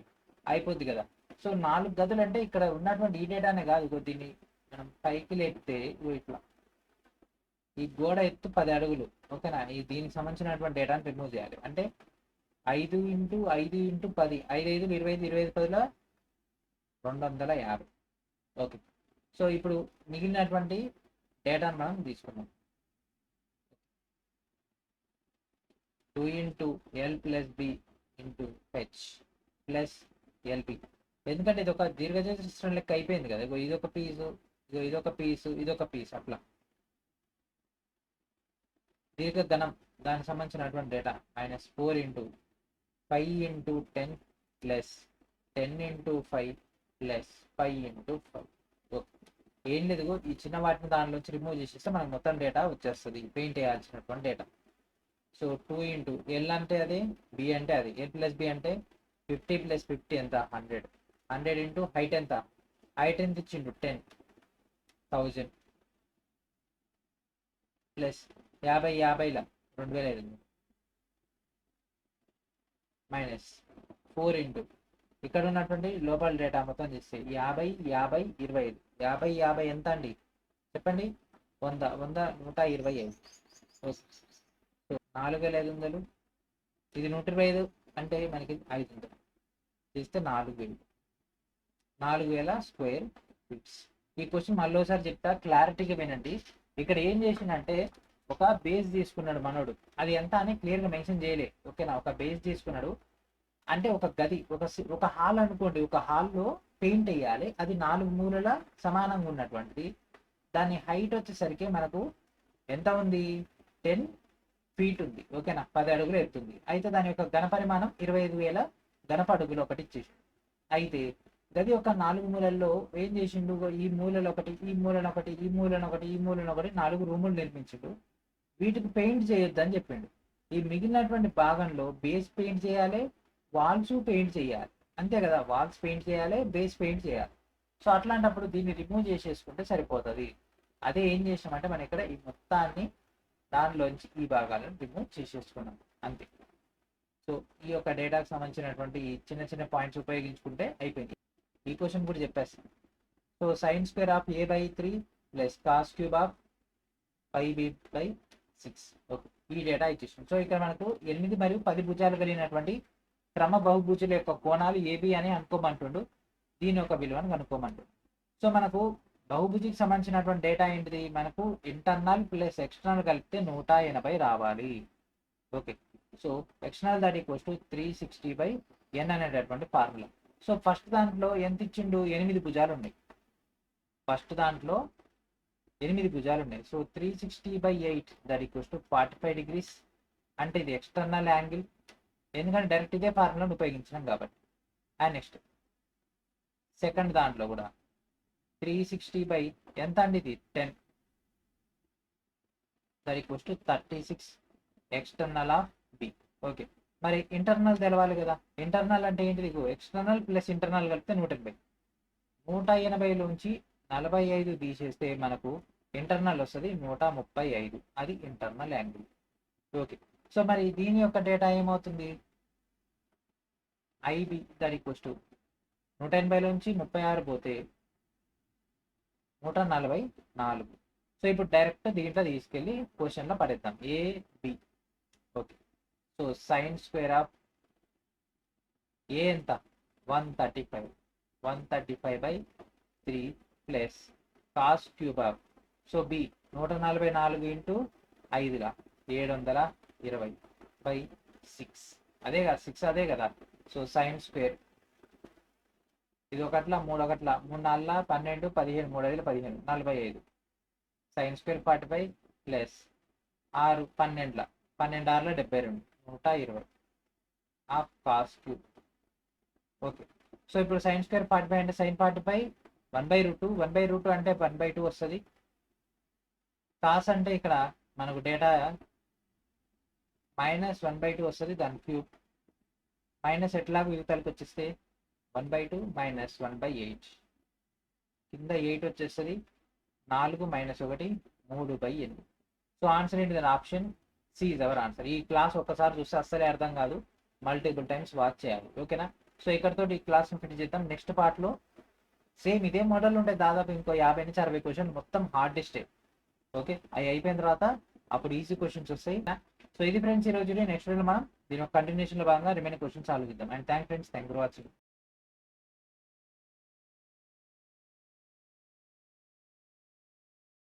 అయిపోద్ది కదా. సో 4 గదులు అంటే ఇక్కడ ఉన్నటువంటి ఈ డేటానే కాదు, దీన్ని మనం పైకి లేపితే ఇట్లా ఈ గోడ ఎత్తు 10 అడుగులు, ఓకేనా. ఈ దీనికి సంబంధించినటువంటి డేటాను రిమూవ్ చేయాలి. అంటే 5 ఇంటూ 5 ఇంటూ 10, 5 5 25, 25 10 250, ఓకే. సో ఇప్పుడు మిగిలినటువంటి డేటాను మనం తీసుకున్నాం. 2 into L plus B into H plus LB, ఎందుకంటే ఇది ఒక దీర్ఘచతురస్రం లెక్క అయిపోయింది కదా. ఇదొక పీసు, ఇదొక పీసు, ఇదొక పీస్, అట్లా దీర్ఘఘనం దానికి సంబంధించినటువంటి data -4 into 5 into 10 plus 10 into 5 plus 5 into 5. ఏం లేదు, ఈ చిన్న వాటిని దానిలోంచి రిమూవ్ చేసేస్తే మనకు మొత్తం డేటా వచ్చేస్తుంది, పెయింట్ వేయాల్సినటువంటి డేటా. సో 2 ఇంటూ ఎల్ అంటే అదే, బి అంటే అది, ఎల్ ప్లస్ బి అంటే 50 ప్లస్ 50 ఎంత 100, 100 ఇంటూ హైట్ ఎంత, హైట్ ఎంత ఇచ్చిండు 10,000 ప్లస్ 50 2,500 మైనస్ 4 ఇంటూ ఇక్కడ ఉన్నటువంటి లోపల డేటా మొత్తం చేస్తే 50 50 25, 50 50 ఎంత అండి చెప్పండి, 100 100 125. సో 4,500, ఇది 125 అంటే మనకి 500 చేస్తే 4,000 స్క్వేర్ ఫీట్స్. ఈ క్వశ్చన్ మళ్ళీసారి చెప్తా, క్లారిటీగా వినండి. ఇక్కడ ఏం చేసిందంటే ఒక బేస్ తీసుకున్నాడు మనోడు, అది ఎంత అని క్లియర్గా మెన్షన్ చేయలే, ఓకేనా. ఒక బేస్ తీసుకున్నాడు అంటే ఒక గది, ఒక హాల్ అనుకోండి, ఒక హాల్లో పెయింట్ వేయాలి, అది 4 మూలల సమానంగా ఉన్నటువంటిది. దాని హైట్ వచ్చేసరికి మనకు ఎంత ఉంది, 10 ఫీట్ ఉంది, ఓకేనా, 10 అడుగులు ఎత్తుంది. అయితే దాని యొక్క ఘన పరిమాణం 25,000 ఘనపు అడుగులు ఒకటి ఇచ్చేసి, అయితే గది యొక్క 4 మూలల్లో ఏం చేసిండు, ఈ మూలలో ఒకటి, ఈ మూలను ఒకటి, ఈ మూలను ఒకటి, ఈ మూలను ఒకటి 4 రూములు నిర్మించిండు. వీటికి పెయింట్ చేయొద్దు అని చెప్పిండు. ఈ మిగిలినటువంటి భాగంలో బేస్ పెయింట్ చేయాలి, వాల్స్ పెయింట్ చేయాలి, అంతే కదా. వాల్స్ పెయింట్ చేయాలి, బేస్ పెయింట్ చేయాలి. సో అట్లాంటప్పుడు దీన్ని రిమూవ్ చేసేసుకుంటే సరిపోతుంది. అదే ఏం చేసామంటే మనం ఇక్కడ ఈ మొత్తాన్ని దానిలోంచి ఈ భాగాలను రిమూవ్ చేసేసుకున్నాం, అంతే. సో ఈ యొక్క డేటాకు సంబంధించినటువంటి చిన్న చిన్న పాయింట్స్ ఉపయోగించుకుంటే అయిపోయింది. ఈ క్వశ్చన్ కూడా చెప్పేస్తాం. So sin² of a/3 plus cos³ of 5b/6, okay, ఈ డేటా ఇచ్చేసాం. సో ఇక్కడ మనకు 8 మరియు 10 భుజాలు కలిగినటువంటి క్రమ బహుభుజుల యొక్క కోణాలు ఏబి అని అనుకోమంటుండు, దీని యొక్క విలువను కనుక్కోమంటుండు. సో మనకు బహుభుజికి సంబంధించినటువంటి డేటా ఏంటిది, మనకు ఇంటర్నల్ ప్లస్ ఎక్స్టర్నల్ కలిపితే 180 రావాలి, okay. So external that equals to 360/n అనేటటువంటి ఫార్ములా. సో ఫస్ట్ దాంట్లో ఎంత ఇచ్చిండు, 8 భుజాలు ఉన్నాయి. ఫస్ట్ దాంట్లో 8 భుజాలు ఉన్నాయి. So 360/8 that equals to 45 degrees. అంటే ఇది ఎక్స్టర్నల్ యాంగిల్, ఎందుకంటే డైరెక్ట్ ఇదే ఫార్ములాను ఉపయోగించినాం కాబట్టి. అండ్ నెక్స్ట్ సెకండ్ దాంట్లో కూడా 360 ఎంత అండి, ఇది 10 that equals to 36 external of B. Okay, మరి ఇంటర్నల్ తెలవాలి కదా. ఇంటర్నల్ అంటే ఏంటిది, ఎక్స్టర్నల్ ప్లస్ ఇంటర్నల్ కలిపితే 180. 180లోంచి 45 తీసేస్తే మనకు ఇంటర్నల్ వస్తుంది 135. అది ఇంటర్నల్ యాంగిల్. ఓకే, సో మరి దీని యొక్క డేటా ఏమవుతుంది, ఐబి దట్ ఈక్వల్స్ టు 180లోంచి 36 పోతే 144. సో ఇప్పుడు డైరెక్ట్ దీంట్లో తీసుకెళ్ళి క్వశ్చన్లో పడేద్దాం, AB. Okay, so sine square of A ఎంత, 135. 135/3 plus cos cube of, so B 144 into 5గా 720/6. అదే కదా 6, అదే కదా. సో సైన్ స్క్వేర్, ఇది ఒకట్ల 3 ఒకట్ల 3 4 12 15 3 5 15 45. Sine square 45 plus 6 12 12 6 72 120 of cos cube. Okay, so ఇప్పుడు సైన్ స్క్వేర్ 45 అంటే సైన్ 45 1/√2. 1/√2 అంటే 1/2 వస్తుంది. కాస్ అంటే ఇక్కడ మనకు డేటా -1/2 వస్తుంది, దాని క్యూబ్. మైనస్ ఎట్లాగో యువతలకి వచ్చేస్తే 1/2 - 1/8 కింద 8 వచ్చేస్తుంది. 4 - 1 3/8. సో ఆన్సర్ ఏంటి, దాని option C is our answer. ఈ క్లాస్ ఒక్కసారి చూస్తే అస్సలే అర్థం కాదు, మల్టిపుల్ టైమ్స్ వాచ్ చేయాలి. ఓకేనా, సో ఇక్కడతో ఈ క్లాస్ని ఫినిష్ చేద్దాం. నెక్స్ట్ పార్ట్లో సేమ్ ఇదే మోడల్ ఉంటాయి, దాదాపు ఇంకో 50 నుంచి 60 క్వశ్చన్, మొత్తం హార్డెస్టే. ఓకే, అవి అయిపోయిన తర్వాత అప్పుడు ఈజీ క్వశ్చన్స్ వస్తాయి. సో ఇది ఫ్రెండ్స్ ఈ రోజు. నెక్స్ట్ వీడియో మనం దీని ఒక కంటిన్యూషన్లో భాగంగా రిమైనింగ్ క్వశ్చన్స్ సాల్వ్ చేద్దాం. And thank friends, thank for watching.